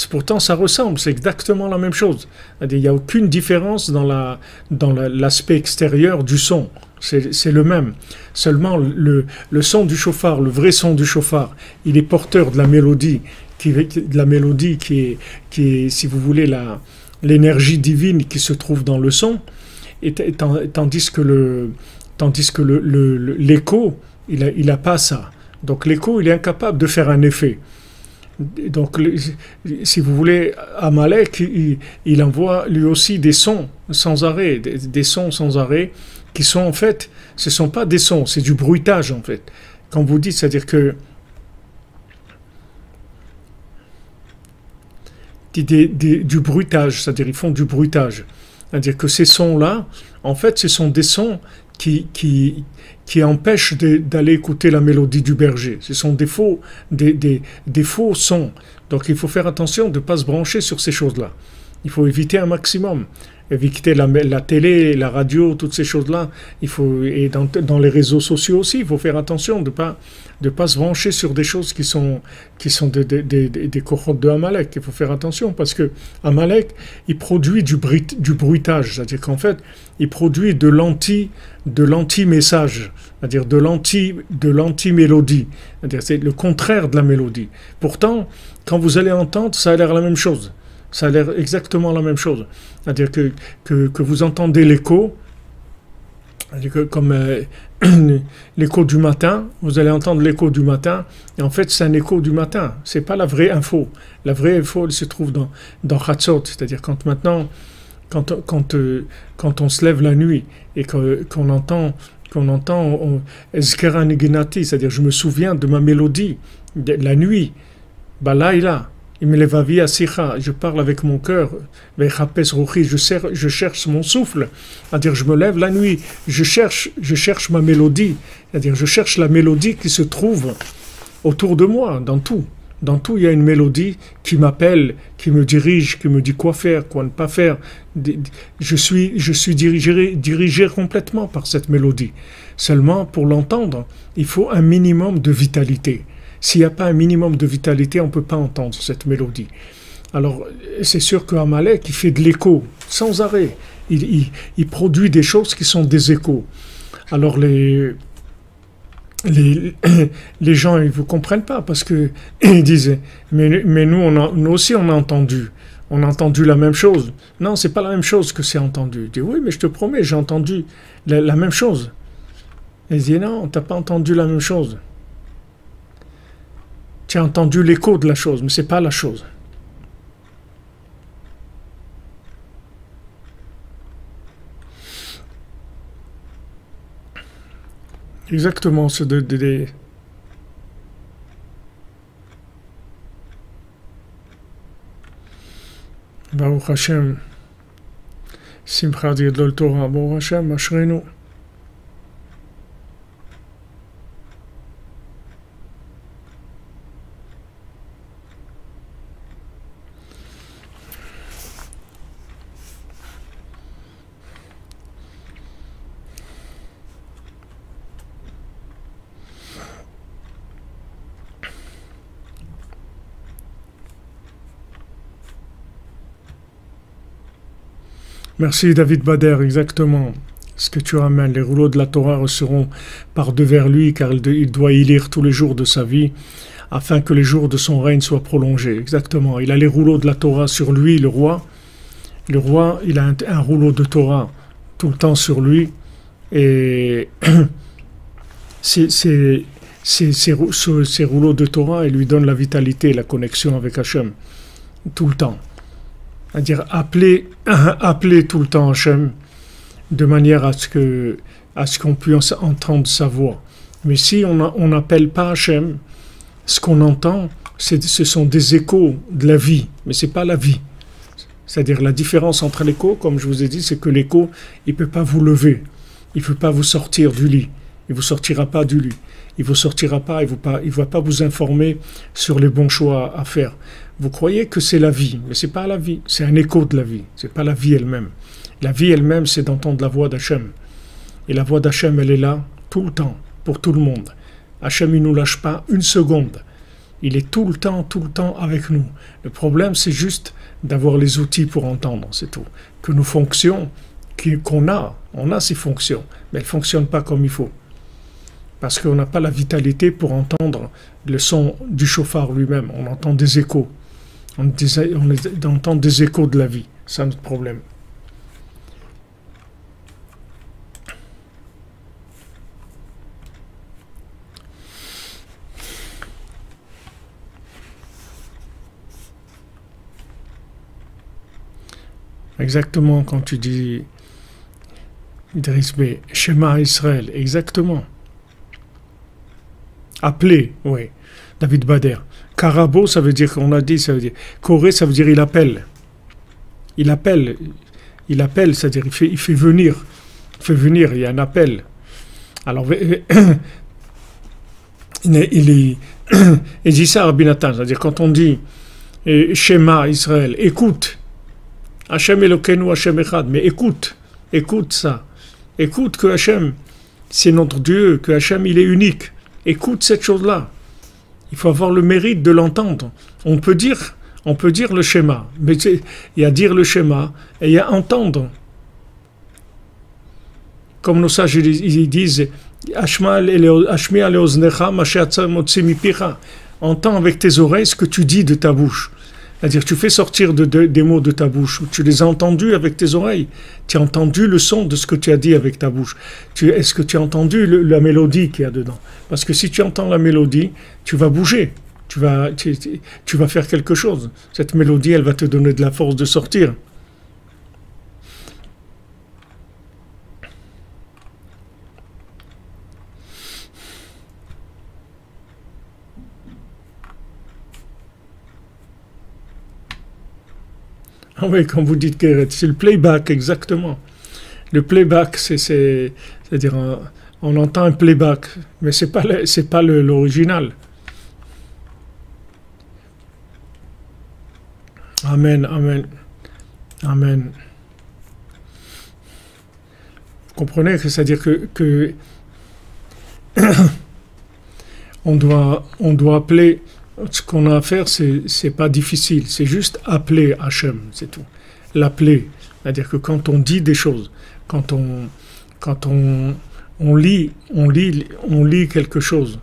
Pourtant, ça ressemble, c'est exactement la même chose. Il n'y a aucune différence dans l'aspect extérieur du son. C'est le même. Seulement, le son du chauffard, le vrai son du chauffard, il est porteur de la mélodie, qui est, si vous voulez, l'énergie divine qui se trouve dans le son. Tandis que l'écho, il n'a pas ça. Donc l'écho, il est incapable de faire un effet. Donc, si vous voulez, Amalek, il envoie lui aussi des sons sans arrêt, des sons sans arrêt, qui sont en fait, ce ne sont pas des sons, c'est du bruitage en fait. Quand vous dites, c'est-à-dire que du bruitage, c'est-à-dire ils font du bruitage. C'est-à-dire que ces sons-là, en fait, ce sont des sons qui empêchent d'aller écouter la mélodie du berger. Ce sont des faux sons. Donc il faut faire attention de ne pas se brancher sur ces choses-là. Il faut éviter un maximum. Éviter la télé, la radio, toutes ces choses-là. Et dans les réseaux sociaux aussi, il faut faire attention de pas se brancher sur des choses qui sont des cohortes de Amalek. Il faut faire attention parce que Amalek, il produit du bruitage. C'est-à-dire qu'en fait, il produit de l'anti-message, c'est-à-dire de l'anti-mélodie. C'est-à-dire c'est le contraire de la mélodie. Pourtant, quand vous allez entendre, ça a l'air la même chose. Ça a l'air exactement la même chose. C'est-à-dire que vous entendez l'écho, c'est-à-dire que comme l'écho du matin, vous allez entendre l'écho du matin, et en fait c'est un écho du matin, c'est pas la vraie info. La vraie info, elle se trouve dans Chatzot, c'est-à-dire quand on se lève la nuit et qu'on entend Ezkera Neginati, c'est-à-dire je me souviens de ma mélodie de la nuit, Balaïla, je parle avec mon cœur, je cherche mon souffle, c'est-à-dire je me lève la nuit, je cherche ma mélodie, c'est-à-dire je cherche la mélodie qui se trouve autour de moi, dans tout. Dans tout, il y a une mélodie qui m'appelle, qui me dirige, qui me dit quoi faire, quoi ne pas faire. Je suis dirigé complètement par cette mélodie. Seulement, pour l'entendre, il faut un minimum de vitalité. S'il n'y a pas un minimum de vitalité, on ne peut pas entendre cette mélodie. Alors, c'est sûr qu'Amalek, il fait de l'écho, sans arrêt. Il produit des choses qui sont des échos. Alors, les, les gens ils vous comprennent pas parce que ils disent mais nous nous aussi on a entendu la même chose. Non, c'est pas la même chose que c'est entendu. Je dis oui, mais je te promets, j'ai entendu la même chose. Et ils disent non, t'as pas entendu la même chose. Tu as entendu l'écho de la chose, mais c'est pas la chose. Exactement, c'est Baruch Hashem, Simchat Yedlol Torah, Baruch Hashem, Ashrenu. Merci David Bader, exactement. Ce que tu ramènes, les rouleaux de la Torah seront par devers lui, car il doit y lire tous les jours de sa vie, afin que les jours de son règne soient prolongés. Exactement. Il a les rouleaux de la Torah sur lui, le roi. Le roi, il a un rouleau de Torah tout le temps sur lui, et ces rouleaux de Torah, ils lui donnent la vitalité, la connexion avec Hachem, tout le temps. C'est-à-dire appeler tout le temps Hachem de manière à ce qu'on puisse entendre sa voix. Mais si on n'appelle pas Hachem, ce qu'on entend, ce sont des échos de la vie, mais c'est pas la vie. C'est-à-dire la différence entre l'écho, comme je vous ai dit, c'est que l'écho, il peut pas vous lever, il peut pas vous sortir du lit, il vous sortira pas du lit, il vous sortira pas, il va pas vous informer sur les bons choix à faire. Vous croyez que c'est la vie, mais c'est pas la vie, c'est un écho de la vie, c'est pas la vie elle-même. La vie elle-même, c'est d'entendre la voix d'Hachem. Et la voix d'Hachem, elle est là tout le temps, pour tout le monde. Hachem, il nous lâche pas une seconde. Il est tout le temps avec nous. Le problème, c'est juste d'avoir les outils pour entendre, c'est tout. Que nos fonctions, on a ces fonctions, mais elles ne fonctionnent pas comme il faut. Parce qu'on n'a pas la vitalité pour entendre le son du chauffard lui-même. On entend des échos. On entend des échos de la vie. C'est notre problème. Exactement, quand tu dis Idriss B, Shema Israël, exactement. Appeler, oui. David Bader. Karabo, ça veut dire qu'on a dit, ça veut dire. Koré, ça veut dire il appelle. Il appelle, c'est-à-dire il fait venir. Il fait venir, il y a un appel. Alors, il dit ça à Rabbi Nathan, c'est-à-dire quand on dit Shema Israël, écoute. Hachem Elokeinu Hachem Echad, mais écoute ça. Écoute que Hachem, c'est notre Dieu, que Hachem, il est unique. Écoute cette chose-là. Il faut avoir le mérite de l'entendre. On peut dire le schéma, mais il y a dire le schéma et il y a entendre. Comme nos sages ils disent, entends avec tes oreilles ce que tu dis de ta bouche. C'est-à-dire, tu fais sortir des mots de ta bouche. Tu les as entendus avec tes oreilles. Tu as entendu le son de ce que tu as dit avec ta bouche. Est-ce que tu as entendu la mélodie qu'il y a dedans? Parce que si tu entends la mélodie, tu vas bouger. Tu vas faire quelque chose. Cette mélodie, elle va te donner de la force de sortir. Ah oui, quand vous dites Keret, c'est le playback, exactement. Le playback, c'est-à-dire, on entend un playback, mais c'est pas l'original. Amen, amen, amen. Vous comprenez que c'est-à-dire que on doit appeler. Ce qu'on a à faire, c'est pas difficile, c'est juste appeler Hachem, c'est tout. L'appeler, c'est-à-dire que quand on dit des choses, quand on on lit quelque chose,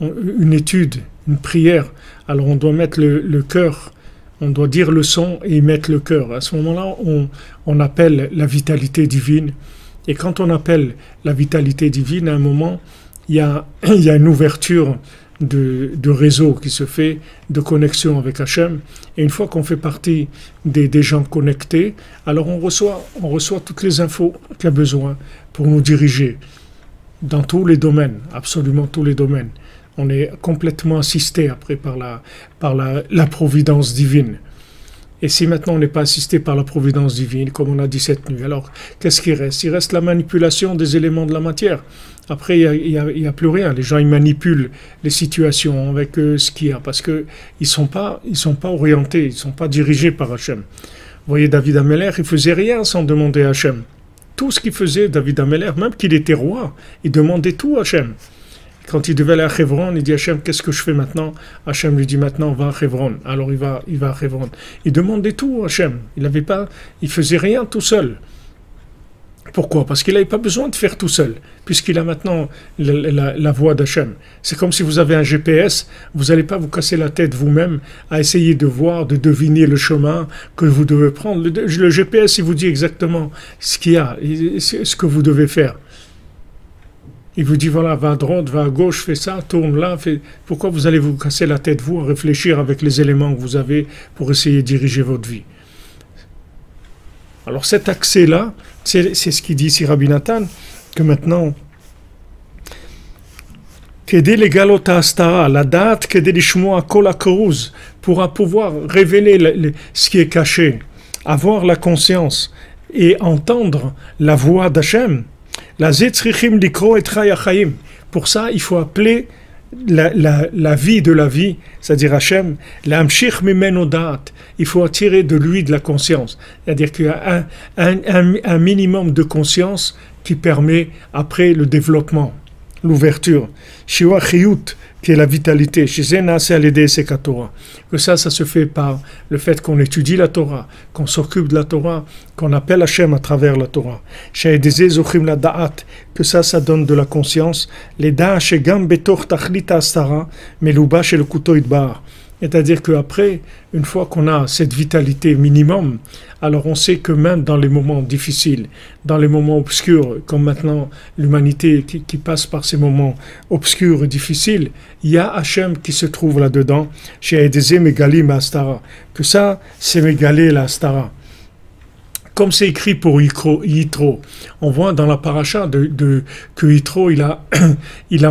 une étude, une prière. Alors on doit mettre le cœur, on doit dire le son et y mettre le cœur. À ce moment-là, on appelle la vitalité divine. Et quand on appelle la vitalité divine, à un moment, il y a une ouverture de réseau qui se fait, de connexion avec Hachem. Et une fois qu'on fait partie des gens connectés, alors on reçoit toutes les infos qu'il y a besoin pour nous diriger dans tous les domaines, absolument tous les domaines. On est complètement assisté après par la providence divine. Et si maintenant on n'est pas assisté par la providence divine, comme on a dit cette nuit, alors qu'est-ce qui reste? Il reste la manipulation des éléments de la matière. Après, il y a plus rien. Les gens, ils manipulent les situations avec ce qu'il y a, parce qu'ils ne sont pas orientés, ils ne sont pas dirigés par Hachem. Vous voyez, David Ameller, il ne faisait rien sans demander à Hachem. Tout ce qu'il faisait, David Ameller, même qu'il était roi, il demandait tout à Hachem. Quand il devait aller à Hebron, il dit à Hachem, qu'est-ce que je fais maintenant? Hachem lui dit maintenant, va à Hebron. Alors il va à Hebron. Il demandait tout à Hachem. Il faisait rien tout seul. Pourquoi? Parce qu'il n'avait pas besoin de faire tout seul, puisqu'il a maintenant la voix d'Hachem. C'est comme si vous avez un GPS, vous n'allez pas vous casser la tête vous-même à essayer de voir, de deviner le chemin que vous devez prendre. Le GPS, il vous dit exactement ce qu'il y a, ce que vous devez faire. Il vous dit, voilà, va à droite, va à gauche, fais ça, tourne là. Pourquoi vous allez vous casser la tête, vous, à réfléchir avec les éléments que vous avez pour essayer de diriger votre vie? Alors cet accès-là, c'est ce qu'il dit ici Rabbi Nathan, que maintenant, la date, pourra pouvoir révéler ce qui est caché, avoir la conscience et entendre la voix d'Hachem. Pour ça, il faut appeler la vie de la vie, c'est-à-dire Hachem, il faut attirer de lui de la conscience. C'est-à-dire qu'il y a un minimum de conscience qui permet après le développement, l'ouverture. Shiwa Chiyut, qui est la vitalité, que ça se fait par le fait qu'on étudie la Torah, qu'on s'occupe de la Torah, qu'on appelle Hachem à travers la Torah. Que ça donne de la conscience. C'est-à-dire qu'après, une fois qu'on a cette vitalité minimum, alors on sait que même dans les moments difficiles, dans les moments obscurs, comme maintenant l'humanité qui passe par ces moments obscurs et difficiles, il y a Hachem qui se trouve là-dedans, chez Aedeze Megalim Astara, que ça, c'est Megalé la Astara. Comme c'est écrit pour Yitro, on voit dans la paracha que Yitro, il a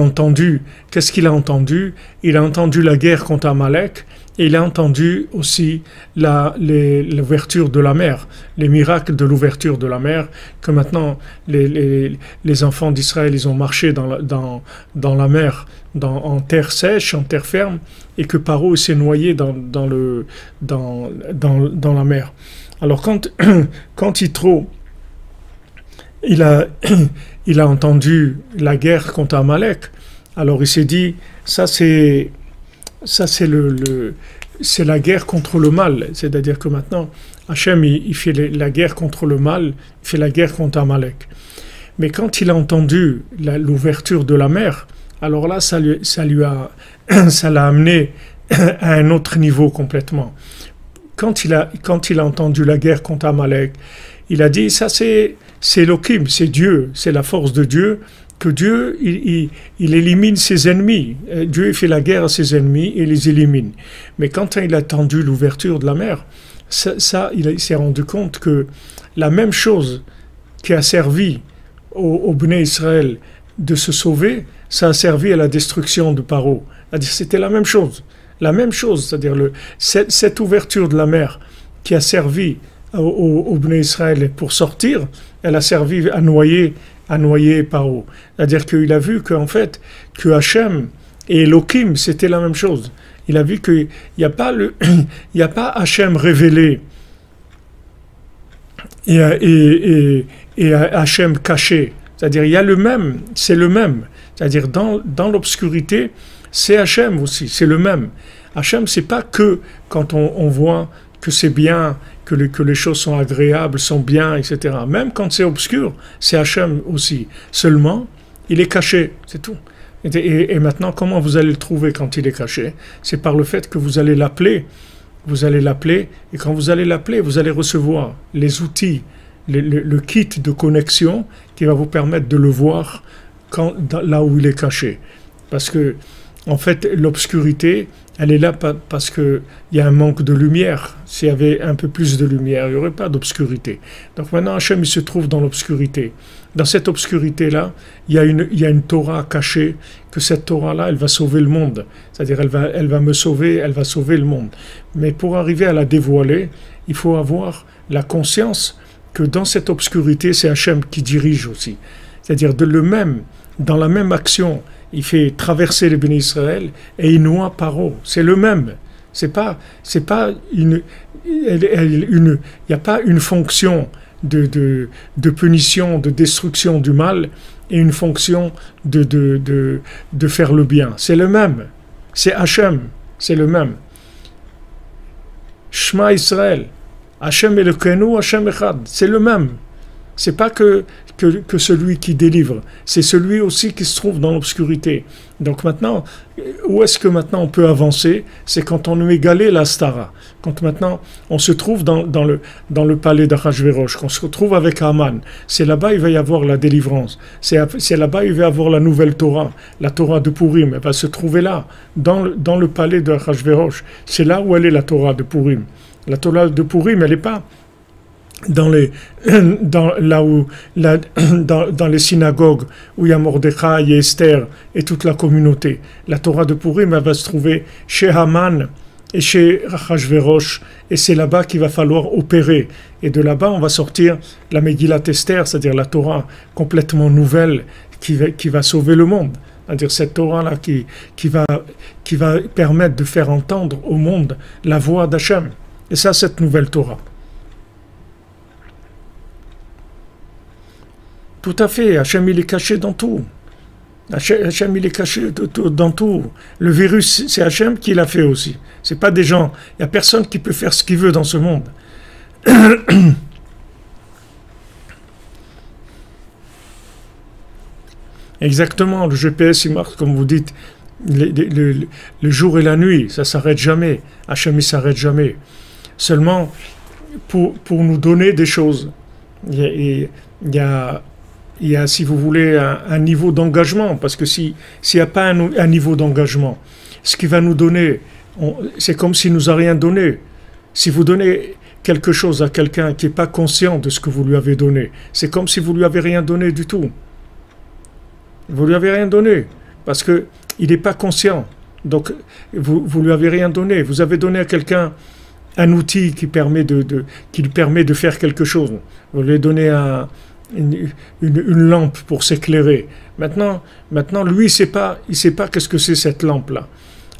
entendu, qu'est-ce qu'il a entendu? Il a entendu la guerre contre Amalek, et il a entendu aussi l'ouverture de la mer, les miracles de l'ouverture de la mer, que maintenant les enfants d'Israël, ils ont marché dans la mer, en terre sèche, en terre ferme, et que Paro s'est noyé dans la mer. Alors quand Yitro, il a entendu la guerre contre Amalek, alors il s'est dit, c'est la guerre contre le mal. C'est-à-dire que maintenant, Hachem, il fait la guerre contre le mal, il fait la guerre contre Amalek. Mais quand il a entendu l'ouverture de la mer, alors là, ça l'a amené à un autre niveau complètement. Quand il a entendu la guerre contre Amalek, il a dit, ça c'est Elohim, c'est Dieu, c'est la force de Dieu, que Dieu, il élimine ses ennemis. Dieu il fait la guerre à ses ennemis et les élimine. Mais quand il a entendu l'ouverture de la mer, il s'est rendu compte que la même chose qui a servi au Bnei Israël de se sauver, ça a servi à la destruction de Paro. C'est-à-dire c'était la même chose. La même chose, c'est-à-dire cette ouverture de la mer qui a servi au Bnei Israël pour sortir, elle a servi à noyer Paro. C'est-à-dire qu'il a vu qu'en fait, que Hachem et Elohim, c'était la même chose. Il a vu qu'il n'y a pas Hachem révélé et Hachem caché. C'est-à-dire il y a le même, c'est le même. C'est-à-dire dans l'obscurité, c'est Hachem aussi, c'est le même. Hachem, c'est pas que quand on voit que c'est bien, que les choses sont agréables, sont bien, etc. Même quand c'est obscur, c'est Hachem aussi. Seulement, il est caché, c'est tout. Et maintenant, comment vous allez le trouver quand il est caché? C'est par le fait que vous allez l'appeler. Vous allez l'appeler, et quand vous allez l'appeler, vous allez recevoir les outils, le kit de connexion qui va vous permettre de le voir là où il est caché. Parce que, en fait, l'obscurité, elle est là parce qu'il y a un manque de lumière. S'il y avait un peu plus de lumière, il n'y aurait pas d'obscurité. Donc maintenant, Hachem, il se trouve dans l'obscurité. Dans cette obscurité-là, il y a une Torah cachée, que cette Torah-là, elle va sauver le monde. C'est-à-dire, elle va me sauver, elle va sauver le monde. Mais pour arriver à la dévoiler, il faut avoir la conscience que dans cette obscurité, c'est Hachem qui dirige aussi. C'est-à-dire, dans la même action, il fait traverser les bénis Israël et il noie Paro. C'est le même. Il n'y a pas une fonction de punition, de destruction du mal et une fonction de faire le bien. C'est le même. C'est Hachem. C'est le même. Shema Israël. Hachem Elokeinu, Hachem Echad. C'est le même. C'est pas que celui qui délivre, c'est celui aussi qui se trouve dans l'obscurité. Donc maintenant, où est-ce que maintenant on peut avancer? C'est quand on a égalé la Stara. Quand maintenant on se trouve dans le palais d'Achashverosh, qu'on se retrouve avec Haman. C'est là-bas il va y avoir la délivrance. C'est là-bas il va y avoir la nouvelle Torah, la Torah de Purim. Elle va se trouver là, dans le palais d'Achashverosh. C'est là où elle est la Torah de Purim. La Torah de Purim, elle n'est pas dans les synagogues où il y a Mordechai et Esther et toute la communauté. La Torah de Purim, elle va se trouver chez Haman et chez Achashverosh, et c'est là-bas qu'il va falloir opérer. Et de là-bas, on va sortir la Megillat Esther, c'est-à-dire la Torah complètement nouvelle qui va sauver le monde. C'est-à-dire cette Torah-là qui va permettre de faire entendre au monde la voix d'Hachem. Et ça, cette nouvelle Torah. Tout à fait, Hachem il est caché dans tout. Hachem il est caché dans tout. Le virus, c'est Hachem qui l'a fait aussi. C'est pas des gens. Il n'y a personne qui peut faire ce qu'il veut dans ce monde. Exactement, le GPS il marque, comme vous dites, le jour et la nuit, ça s'arrête jamais. Hachem il s'arrête jamais. Seulement, pour nous donner des choses, il y a, si vous voulez, un niveau d'engagement, parce que s'il n'y a pas un niveau d'engagement, ce qui va nous donner, c'est comme s'il ne nous a rien donné. Si vous donnez quelque chose à quelqu'un qui n'est pas conscient de ce que vous lui avez donné, c'est comme si vous lui avez rien donné du tout. Vous lui avez rien donné, parce qu'il n'est pas conscient. Donc, vous lui avez rien donné. Vous avez donné à quelqu'un un outil qui lui permet de faire quelque chose. Vous lui avez donné une lampe pour s'éclairer. Maintenant, lui, il sait pas qu'est-ce que c'est cette lampe-là.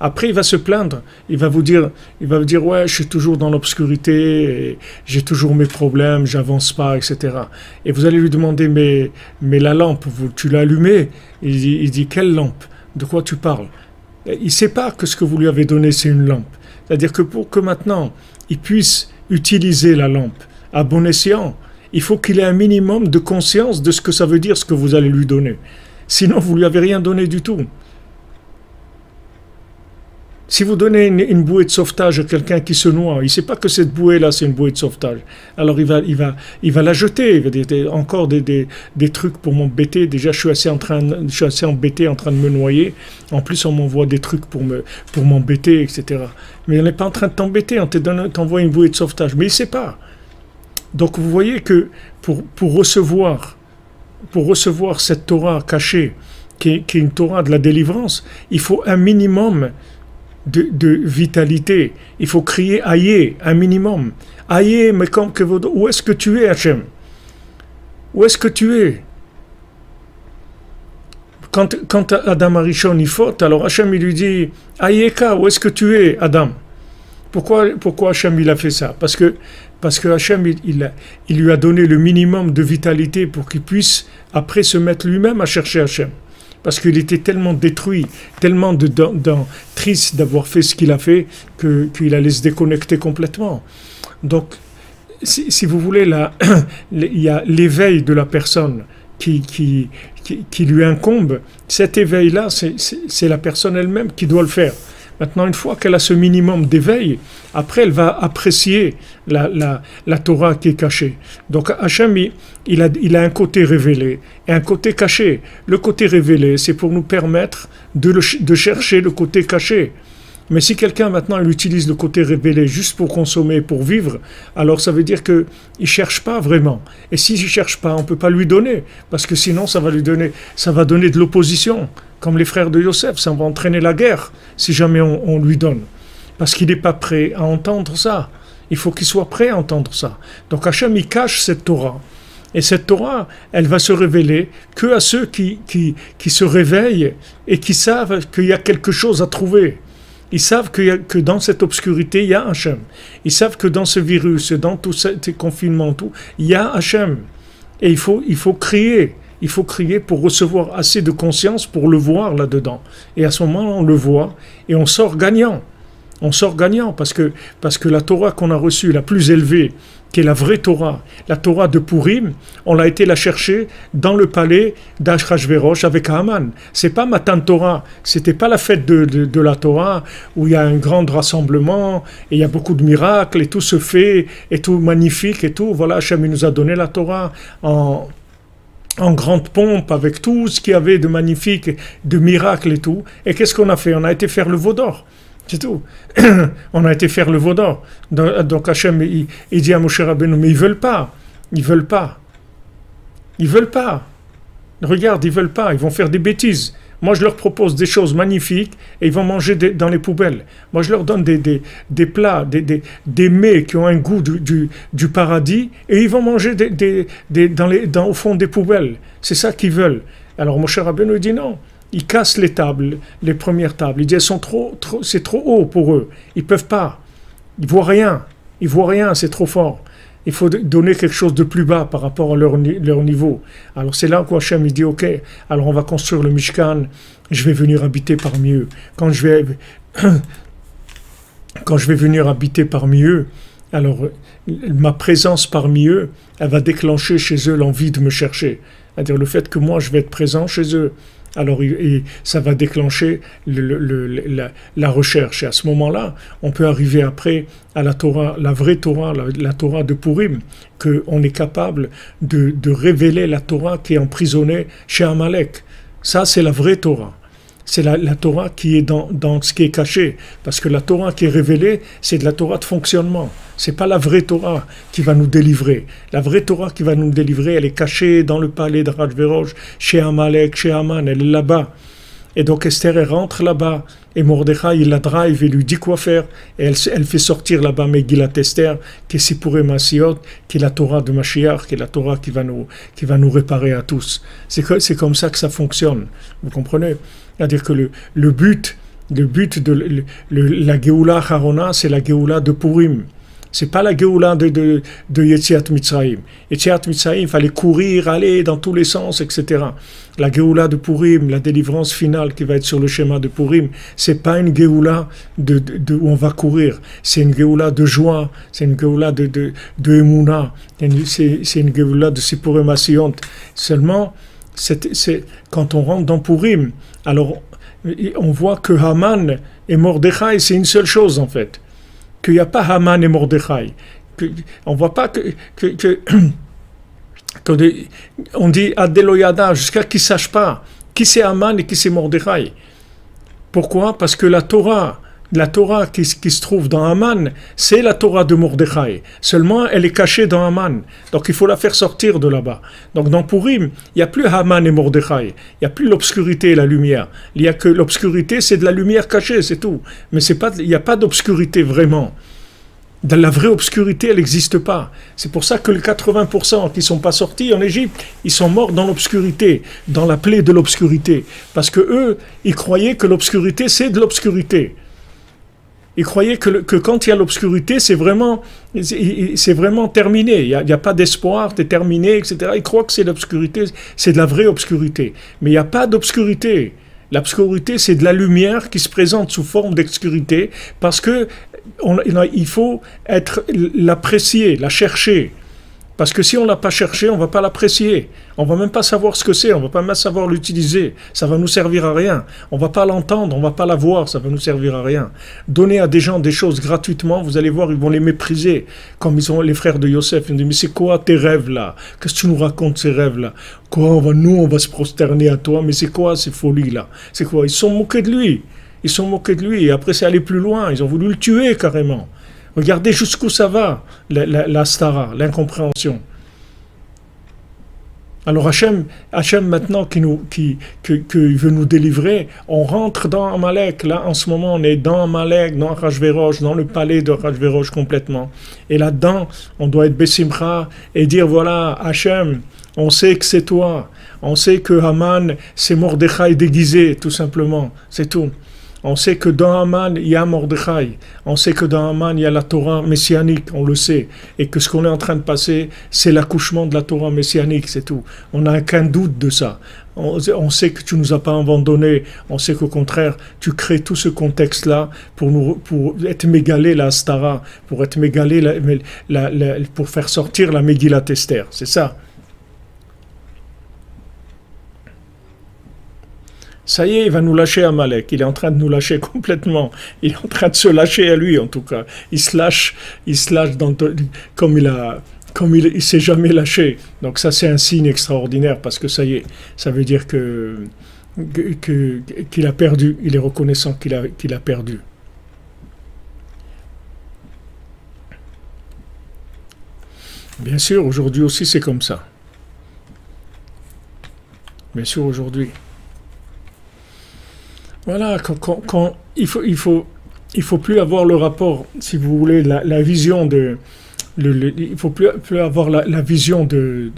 Après, il va se plaindre. Il va vous dire, ouais, je suis toujours dans l'obscurité, j'ai toujours mes problèmes, j'avance pas, etc. Et vous allez lui demander, mais la lampe, tu l'as allumée? Il dit, quelle lampe? De quoi tu parles? Il sait pas que ce que vous lui avez donné, c'est une lampe. C'est-à-dire que pour que maintenant, il puisse utiliser la lampe à bon escient, il faut qu'il ait un minimum de conscience de ce que ça veut dire, ce que vous allez lui donner. Sinon, vous ne lui avez rien donné du tout. Si vous donnez une bouée de sauvetage à quelqu'un qui se noie, il ne sait pas que cette bouée-là, c'est une bouée de sauvetage. Alors, il va la jeter. Il va dire, encore des trucs pour m'embêter. Déjà, je suis assez embêté en train de me noyer. En plus, on m'envoie des trucs pour m'embêter, etc. Mais on n'est pas en train de t'embêter. On t'envoie une bouée de sauvetage. Mais il ne sait pas. Donc, vous voyez que pour recevoir cette Torah cachée, qui est une Torah de la délivrance, il faut un minimum de vitalité. Il faut crier Aïe, un minimum. Aïe, mais où est-ce que tu es, Hachem? Où est-ce que tu es? Quand Adam Arishon y faute, alors Hachem il lui dit Aïeka, où est-ce que tu es, Adam? Pourquoi Hachem il a fait ça? Parce que Hachem il lui a donné le minimum de vitalité pour qu'il puisse après se mettre lui-même à chercher Hachem. parce qu'il était tellement détruit, tellement triste d'avoir fait ce qu'il a fait, qu'il allait se déconnecter complètement. Donc, si vous voulez, là, il y a l'éveil de la personne qui lui incombe. Cet éveil-là, c'est la personne elle-même qui doit le faire. Maintenant, une fois qu'elle a ce minimum d'éveil, après, elle va apprécier la Torah qui est cachée. Donc, Hachem, il a un côté révélé et un côté caché. Le côté révélé, c'est pour nous permettre de chercher le côté caché. Mais si quelqu'un maintenant il utilise le côté révélé juste pour consommer, pour vivre, alors ça veut dire qu'il ne cherche pas vraiment. Et s'il ne cherche pas, on ne peut pas lui donner, parce que sinon ça va donner de l'opposition. Comme les frères de Yosef, ça va entraîner la guerre si jamais on lui donne. Parce qu'il n'est pas prêt à entendre ça. Il faut qu'il soit prêt à entendre ça. Donc Hachem, il cache cette Torah. Et cette Torah, elle va se révéler que à ceux qui se réveillent et qui savent qu'il y a quelque chose à trouver. Ils savent que dans cette obscurité, il y a Hachem. Ils savent que dans ce virus, dans tous ces confinements, il y a Hachem. Et il faut crier. Il faut crier pour recevoir assez de conscience pour le voir là-dedans. Et à ce moment-là, on le voit et on sort gagnant. On sort gagnant parce que la Torah qu'on a reçue, la plus élevée, qui est la vraie Torah, la Torah de Purim, on l'a été la chercher dans le palais d'Achashverosh avec Haman. C'est pas Matan Torah, c'était pas la fête de la Torah où il y a un grand rassemblement et il y a beaucoup de miracles et tout se fait et tout magnifique et tout. Voilà, Hachem nous a donné la Torah en grande pompe avec tout ce qu'il y avait de magnifique, de miracles et tout. Et qu'est-ce qu'on a fait? On a été faire le veau d'or. C'est tout. On a été faire le veau d'or. Donc Hachem, il dit à Moshe Rabbeinu, mais ils veulent pas. Ils veulent pas. Ils veulent pas. Regarde, ils veulent pas. Ils vont faire des bêtises. Moi, je leur propose des choses magnifiques et ils vont manger dans les poubelles. Moi, je leur donne des plats, des mets qui ont un goût du paradis et ils vont manger au fond des poubelles. C'est ça qu'ils veulent. Alors Moshe Rabbeinu dit non. Ils cassent les tables, les premières tables. Ils disent c'est trop haut pour eux. Ils peuvent pas. Ils voient rien. Ils voient rien, c'est trop fort. Il faut donner quelque chose de plus bas par rapport à leur niveau. Alors c'est là où Hachem il dit ok, alors on va construire le Mishkan, je vais venir habiter parmi eux. Quand je vais venir habiter parmi eux, alors ma présence parmi eux, elle va déclencher chez eux l'envie de me chercher. C'est-à-dire le fait que moi je vais être présent chez eux. Alors ça va déclencher la recherche. Et à ce moment-là, on peut arriver après à la Torah, la vraie Torah, la Torah de Purim, qu'on est capable de révéler la Torah qui est emprisonnée chez Amalek. Ça, c'est la vraie Torah. C'est la Torah qui est dans ce qui est caché. Parce que la Torah qui est révélée, c'est de la Torah de fonctionnement. Ce n'est pas la vraie Torah qui va nous délivrer. La vraie Torah qui va nous délivrer, elle est cachée dans le palais de Achashverosh, chez Amalek, chez Haman, elle est là-bas. Et donc Esther, elle rentre là-bas, et Mordechai, il la drive et lui dit quoi faire. Et elle fait sortir là-bas Megillat Esther, qui est Sipurei Maasiot, qui est la Torah de Mashiach, qui est la Torah qui va nous réparer à tous. C'est comme ça que ça fonctionne. Vous comprenez? C'est-à-dire que le but de la Géoula Harona, c'est la Géoula de Purim. C'est pas la Géoula de Yetziat Mitzrayim. Yetziat Mitzrayim, il fallait courir, aller dans tous les sens, etc. La Géoula de Purim, la délivrance finale qui va être sur le schéma de Purim, c'est pas une Géoula où on va courir. C'est une Géoula de joie, c'est une Géoula de Emouna, c'est une Géoula de Sipurei Maasiot. Seulement, quand on rentre dans Purim, alors on voit que Haman et Mordechai, c'est une seule chose en fait. Qu'il n'y a pas Haman et Mordechai. On ne voit pas on dit Adeloyada, jusqu'à qu'ils ne sachent pas qui c'est Haman et qui c'est Mordechai. Pourquoi? Parce que la Torah qui se trouve dans Haman, c'est la Torah de Mordechai. Seulement, elle est cachée dans Haman. Donc, il faut la faire sortir de là-bas. Donc, dans Purim, il n'y a plus Haman et Mordechai. Il n'y a plus l'obscurité et la lumière. Il n'y a que l'obscurité, c'est de la lumière cachée, c'est tout. Mais il n'y a pas d'obscurité vraiment. Dans la vraie obscurité, elle n'existe pas. C'est pour ça que les 80% qui ne sont pas sortis en Égypte, ils sont morts dans l'obscurité, dans la plaie de l'obscurité. Parce que eux, ils croyaient que l'obscurité, c'est de l'obscurité. Ils croyaient que quand il y a l'obscurité, c'est vraiment terminé. Il n'y a pas d'espoir, c'est terminé, etc. Ils croient que c'est l'obscurité, c'est de la vraie obscurité. Mais il n'y a pas d'obscurité. L'obscurité, c'est de la lumière qui se présente sous forme d'obscurité parce que il faut l'apprécier, la chercher. Parce que si on ne l'a pas cherché, on ne va pas l'apprécier. On ne va même pas savoir ce que c'est, on ne va pas même savoir l'utiliser. Ça va nous servir à rien. On ne va pas l'entendre, on ne va pas la voir, ça va nous servir à rien. Donner à des gens des choses gratuitement, vous allez voir, ils vont les mépriser. Comme ils ont les frères de Yosef, ils disent, mais c'est quoi tes rêves là? Qu'est-ce que tu nous racontes ces rêves là? Quoi, on va se prosterner à toi, mais c'est quoi ces folies là? C'est quoi? Ils se sont moqués de lui. Ils se sont moqués de lui et après c'est aller plus loin. Ils ont voulu le tuer carrément. Regardez jusqu'où ça va, la stara, l'incompréhension. Alors Hachem maintenant qui veut nous délivrer, on rentre dans Amalek. Là, en ce moment, on est dans Amalek, dans Achashverosh, dans le palais de Achashverosh complètement. Et là-dedans, on doit être Bessimcha et dire, voilà, Hachem, on sait que c'est toi. On sait que Haman, c'est Mordechai déguisé, tout simplement. C'est tout. On sait que dans Haman, il y a Mordechai. On sait que dans Haman, il y a la Torah messianique, on le sait. Et que ce qu'on est en train de passer, c'est l'accouchement de la Torah messianique, c'est tout. On n'a aucun doute de ça. On sait que tu ne nous as pas abandonnés. On sait qu'au contraire, tu crées tout ce contexte-là pour être mégalé la Astara, pour être mégalé, pour faire sortir la Megillat Esther. C'est ça. Ça y est, il va nous lâcher Amalek. Il est en train de nous lâcher complètement. Il est en train de se lâcher à lui, en tout cas. Il se lâche comme il s'est jamais lâché. Donc ça, c'est un signe extraordinaire parce que ça y est, ça veut dire qu'il a perdu. Il est reconnaissant qu'il a perdu. Bien sûr, aujourd'hui aussi, c'est comme ça. Bien sûr, aujourd'hui. Voilà, quand il faut plus avoir le rapport, si vous voulez, la vision de, il faut plus avoir la vision de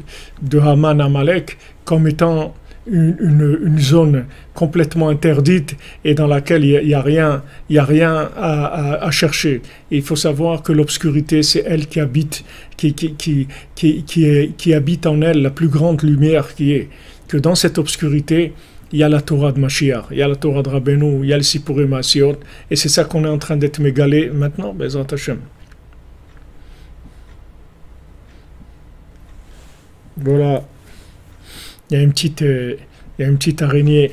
Haman Amalek comme étant une zone complètement interdite et dans laquelle il y a rien à chercher. Et il faut savoir que l'obscurité, c'est elle qui habite, qui habite en elle la plus grande lumière qui est. Que dans cette obscurité, il y a la Torah de Mashiach, il y a la Torah de Rabbeinu, il y a le Sipurim Asiot, et c'est ça qu'on est en train d'être mégalé maintenant, Bezrat Hashem. Voilà, il y a une petite araignée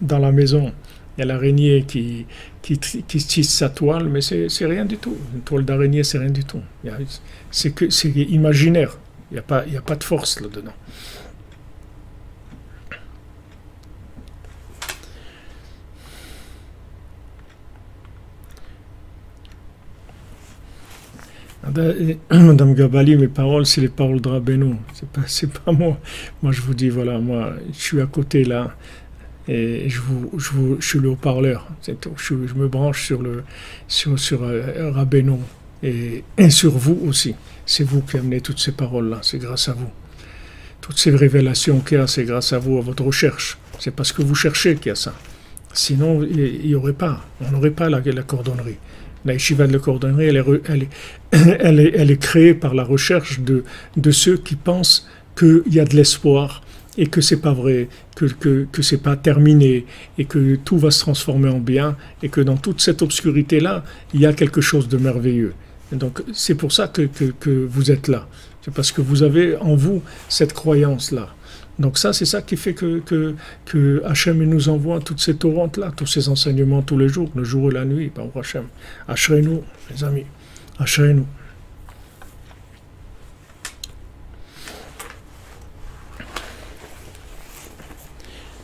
dans la maison. Il y a l'araignée qui tisse sa toile, mais c'est rien du tout. Une toile d'araignée, c'est rien du tout. C'est imaginaire. Il n'y a pas de force là-dedans. Madame Gabali, mes paroles, c'est les paroles de Rabbeinu. C'est pas moi. Moi, je vous dis, voilà, moi, je suis à côté là, et je suis le haut-parleur. Je me branche sur Rabbeinu et sur vous aussi. C'est vous qui amenez toutes ces paroles-là. C'est grâce à vous. Toutes ces révélations qu'il y a, c'est grâce à vous, à votre recherche. C'est parce que vous cherchez qu'il y a ça. Sinon, il n'y aurait pas. On n'aurait pas la cordonnerie. La yeshiva de la cordonnerie, elle est créée par la recherche de ceux qui pensent qu'il y a de l'espoir et que c'est pas vrai, que c'est pas terminé et que tout va se transformer en bien et que dans toute cette obscurité-là, il y a quelque chose de merveilleux. Et donc c'est pour ça que vous êtes là. C'est parce que vous avez en vous cette croyance-là. Donc ça, c'est ça qui fait que Hachem nous envoie toutes ces torrentes-là, tous ces enseignements tous les jours, le jour et la nuit, par Hachem. Ashrei-nous, les amis, Ashrei-nous.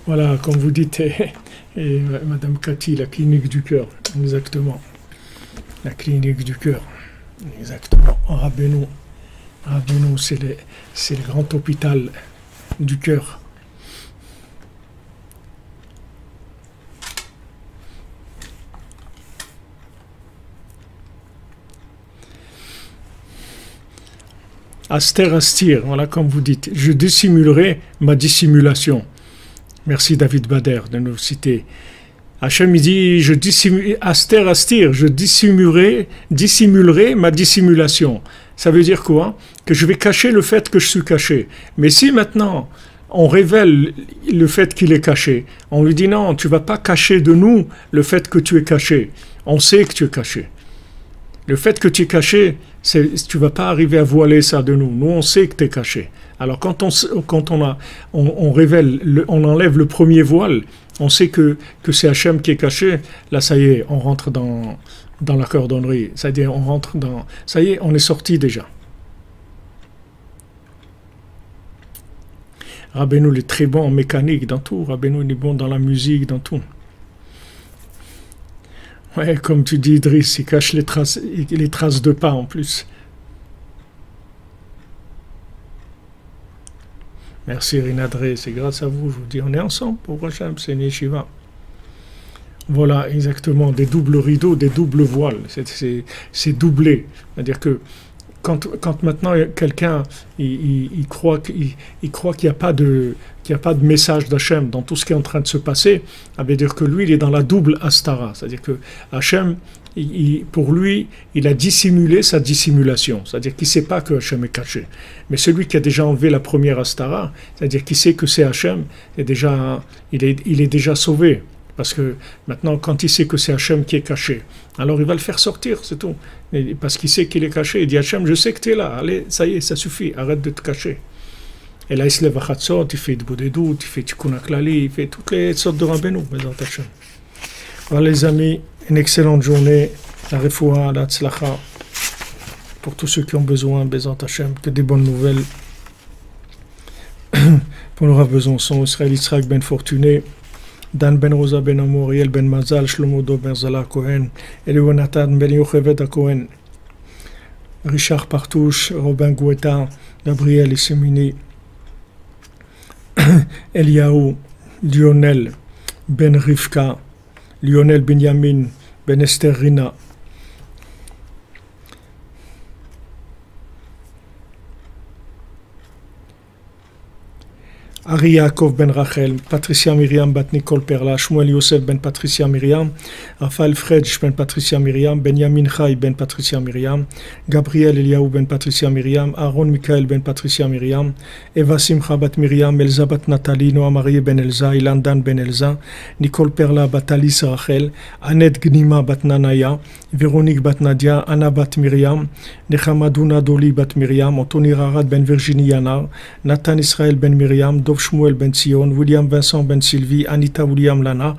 Voilà, comme vous dites, et Madame Cathy, la clinique du cœur, exactement. La clinique du cœur, exactement. Rabbeinu, c'est le grand hôpital du cœur. Aster astir, voilà comme vous dites. Je dissimulerai ma dissimulation. Merci David Bader de nous citer. Hachem, il dit, je dissimulerai ma dissimulation. Ça veut dire quoi? Que je vais cacher le fait que je suis caché. Mais si maintenant, on révèle le fait qu'il est caché, on lui dit non, tu ne vas pas cacher de nous le fait que tu es caché. On sait que tu es caché. Le fait que tu es caché, tu ne vas pas arriver à voiler ça de nous. Nous, on sait que tu es caché. Alors quand on révèle, on enlève le premier voile, on sait que c'est Hachem qui est caché. Là, ça y est, on rentre dans la cordonnerie. C'est-à-dire, ça y est, on est sorti déjà. Rabbeinu, il est très bon en mécanique, dans tout. Rabbeinu, il est bon dans la musique, dans tout. Ouais, comme tu dis, Idriss, il cache les traces de pas en plus. Merci Rinadré, c'est grâce à vous, je vous dis, on est ensemble pour Hachem, c'est Yeshiva. Voilà, exactement, des doubles rideaux, des doubles voiles, c'est doublé. C'est-à-dire que quand maintenant quelqu'un il croit qu'il n'y a pas de message d'Hachem dans tout ce qui est en train de se passer, ça veut dire que lui, il est dans la double Astara. C'est-à-dire que Hachem, pour lui, il a dissimulé sa dissimulation. C'est-à-dire qu'il ne sait pas que Hachem est caché. Mais celui qui a déjà enlevé la première Astara, c'est-à-dire qu'il sait que c'est Hachem, il est déjà sauvé. Parce que maintenant, quand il sait que c'est Hachem qui est caché, alors il va le faire sortir, c'est tout. Parce qu'il sait qu'il est caché. Il dit Hachem, je sais que tu es là. Allez, ça y est, ça suffit. Arrête de te cacher. Et là, il se lève à Chatzot, il fait Dibou Dedout, il fait Tikkun HaKlali, il fait toutes les sortes de Rabbeinu, Bezrat Hachem. Voilà, les amis, une excellente journée. La Refoua, la Tzlacha. Pour tous ceux qui ont besoin, Bezrat Hachem, que des bonnes nouvelles. Pour le Rav Besançon, Israël Yitzhak Ben Fortuné. Dan Ben Rosa Ben Amour, Riel Ben Mazal, Shlomo Do Ben Zala Cohen, Eliwanatan Ben Yochevet Cohen, Richard Partouche, Robin Gouetta, Gabriel Issemini, Eliaou, Lionel Ben Rivka, Lionel Benyamin, Ben Esther Rina, Ari Yaakov ben Rachel, Patricia Miriam bat Nicole Perla, Shmuel Yosef ben Patricia Miriam, Raphaël Fredj ben Patricia Miriam, Benjamin Chai ben Patricia Miriam, Gabriel Eliaou ben Patricia Miriam, Aaron Michael ben Patricia Miriam, Eva Simcha bat Miriam, Elza bat Nathalie, Noah Marie ben Elza, Ilan Dan ben Elza, Nicole Perla bat Alice Rachel, Annette Gnima bat Nanaya, Véronique bat Nadia, Anna bat Miriam, Nechamadouna Doli bat Miriam, Anthony Rarat ben Virginie Yanar, Nathan Israël ben Miriam, Shmuel Ben Sion, William Vincent Ben Sylvie, Anita William Lana,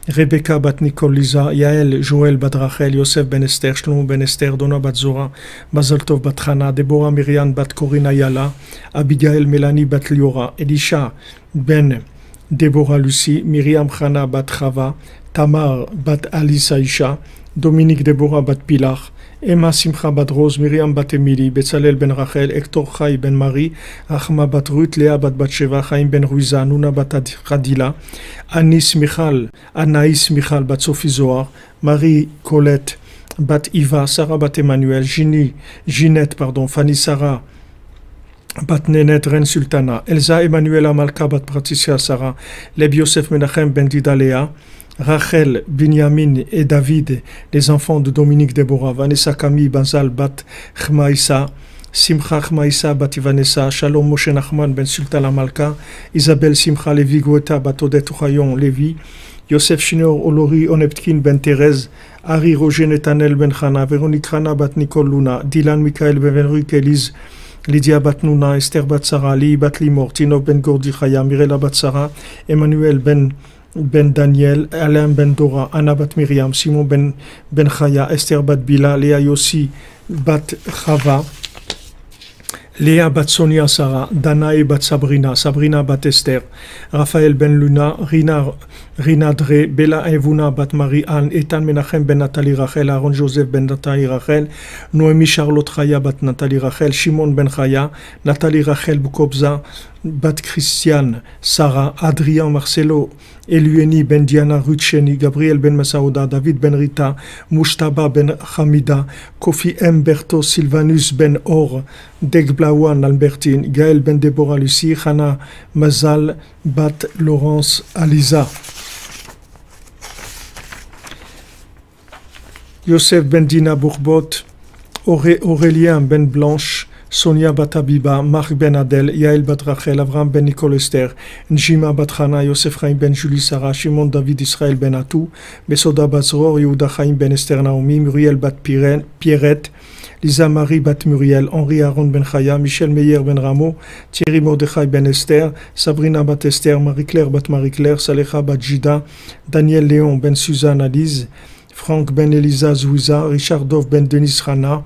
Rebecca Bat Nicole Lisa, Yael Joël Bat Rachel, Yosef Ben Esther, Shlomo Ben Esther, Donna Bat Zora, Bazaltov Bat Hana, Deborah Myriam Bat Corina Yala, Abigail Mélanie Bat Liora, Elisha Ben Deborah Lucie, Myriam Chana Bat Chava, Tamar Bat Alice Aisha, Dominique Deborah Bat Pilar, Emma Simcha Bat Rose, Myriam Bat Emily, Betzalel Ben Rachel, Hector Chai Ben Marie, Achma Bat Ruth, Léa Bat Batsheva, Chaim Ben Ruiza, Nuna Bat Radila, Anis Michal, Anaïs Michal Bat Sophie Zohar, Marie Colette Bat Iva, Sarah Bat Emmanuel, Ginette, Fanny Sarah Bat Nenet Ren Sultana, Elsa Emmanuela Malka Bat Patricia Sarah, Leb Yosef Menachem Ben Didalea, Rachel, Binyamin et David, les enfants de Dominique Deborah, Vanessa Camille, Banzal, Bat Chmaïsa, Simcha Chmaïsa, Bat Ivanessa, Shalom Moshe Nachman, Ben Sultan Malka, Isabelle Simcha, Levi Goueta, Bat Odette Chayon, Levi, Yosef Shinor, Olori, Oneptkin, Ben Thérèse, Harry Roger Netanel, Ben Chana, Véronique Rana, Bat Nicole Luna, Dylan Michael, Ben Venrique, Elise, Lydia Bat Nouna, Esther Bat Sarah, Li Bat Limor, Tino Ben Gordi Chaya, Mirela Bat Sarah, Emmanuel Ben Daniel, Alain Ben Dora, Anna Bat Miriam, Simon Ben Chaya, Esther Bat Bila, Léa Yossi Bat Chava, Léa Bat Sonia Sarah, Danae Bat Sabrina, Sabrina Bat Esther, Raphaël Ben Luna, Rina Dre, Bella Evuna Bat Marie-Anne, Ethan Menachem Ben Nathalie Rachel, Aaron Joseph Ben Nathalie Rachel, Noémie Charlotte Chaya Bat Nathalie Rachel, Shimon Ben Chaya, Nathalie Rachel Boukobza, Bat Christiane, Sarah, Adrien Marcelo, Elueni Ben Diana Rutcheni, Gabriel Ben Masaouda, David Ben Rita, Moustaba Ben Hamida, Kofi M. Berto, Sylvanus Ben Or, Degblawan Albertine, Gaël Ben Deborah Lucie, Hana Mazal Bat Laurence Aliza. Yosef ben Dina Bourbot, Aurélien ben Blanche, Sonia Batabiba, Marc ben Adel, Yael bat Rachel, Avram ben Nicole Esther, Njima bat Hana, Yosef Chaim ben Julie Sarah, Shimon David Israël ben Atou, Besoda bat Zror, Yehuda Chaim ben Esther Naomi, Muriel bat Pierrette, Lisa Marie bat Muriel, Henri Aaron ben Chaya, Michel Meyer ben Rameau, Thierry Mordechai ben Esther, Sabrina bat Esther, Marie-Claire bat Marie-Claire, Salecha bat Jida, Daniel Léon ben Suzanne Alize, Franck ben Elisa Zouiza, Richard Dov ben Denis Rana,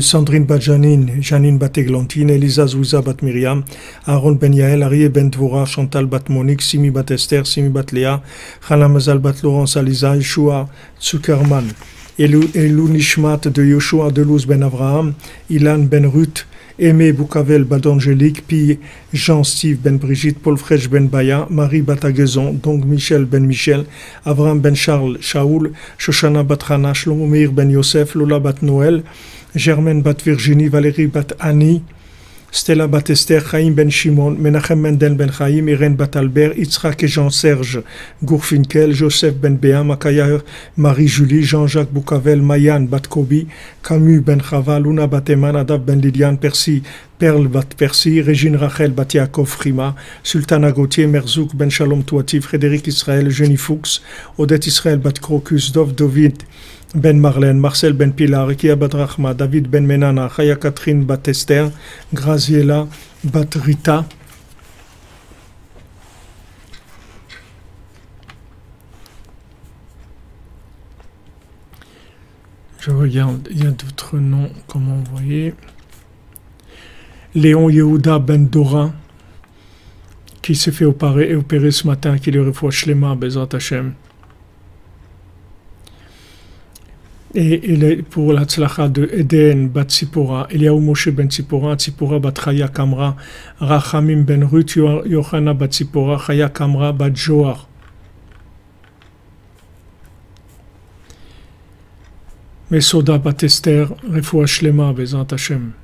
Sandrine bat Janine, Janine bat Églantine, Elisa Zouiza bat Myriam, Aaron ben Yael, Arié ben Dvora, Chantal bat Monique, Simi bat Esther, Simi bat Léa, Chana Mazal bat Laurence Aliza, Yeshua Zuckerman, Elou Nishmat de Yoshua Delouz ben Abraham, Ilan ben Ruth, Aimé Boukavel bat Angélique, puis Jean-Steve ben Brigitte, Paul Frech ben Baya, Marie bat Agezon, donc Michel ben Michel, Abraham ben Charles Shaoul, Shoshana bat Hana, Shlomo Meir ben Yosef, Lola bat Noël, Germaine bat Virginie, Valérie bat Annie, Stella bat Esther, Chaim ben Shimon, Menachem Mendel ben Chaim, Irène bat Albert, Yitzhak et Jean-Serge Gourfinkel, Joseph ben Béa, Makaya Marie-Julie, Jean-Jacques Boukavel, Mayan bat Kobi, Camus ben Chava, Luna bat Eman, Adav ben Liliane, Percy, Perle bat Percy, Régine Rachel bat Yaakov Frima, Sultana Gauthier, Merzouk ben Shalom Touati, Frédéric Israël, Jenny Fuchs, Odette Israël bat Crocus, Dov David Ben Marlène, Marcel Ben Pilar, Rekia Bat Rachma, David Ben Menana, Chaya Catherine Bat Esther, Graziella Bat Rita. Je regarde, il y a d'autres noms, comment vous voyez. Léon Yehuda Ben Dora, qui s'est fait opérer ce matin, qui lui refoue Shlema, Bezrat Hashem. Et pour la tzlacha de Eden bat Tzipora, Eliaou Moshe ben Tzipora, Tzipora bat Chaya Kamra, Rachamim ben Ruth, Yohana bat Tzipora, Chaya Kamra bat Joar. Mesoda bat Esther, Refoua Shlema, Bezrat Hashem.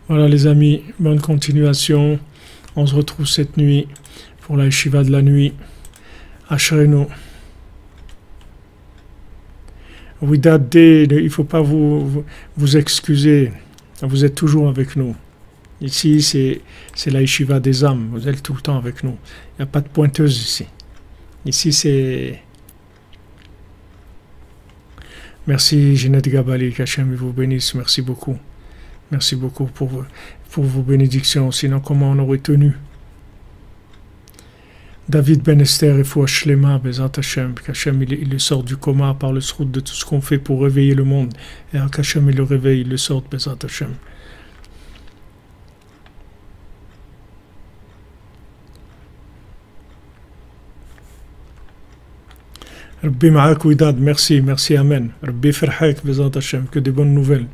Voilà les amis, bonne continuation. On se retrouve cette nuit pour la yeshiva de la nuit. Ashrenu. Widad, il ne faut pas vous excuser. Vous êtes toujours avec nous. Ici, c'est la yeshiva des âmes. Vous êtes tout le temps avec nous. Il n'y a pas de pointeuse ici. Ici, c'est... Merci Ginette Gabali, qu'Hachem vous bénisse. Merci beaucoup. Merci beaucoup pour vos bénédictions. Sinon, comment on aurait tenu? David Ben Esther et Foua Shlema, Bezrat Hashem, qu'Hachem il le sort du coma par le srout de tout ce qu'on fait pour réveiller le monde. Et qu'Hachem il le réveille, il le sort, Bezrat Hashem. Rabbi Ma'ak Ouidad, merci, Amen. Rabbi Ferhak, Bezrat Hashem, que des bonnes nouvelles.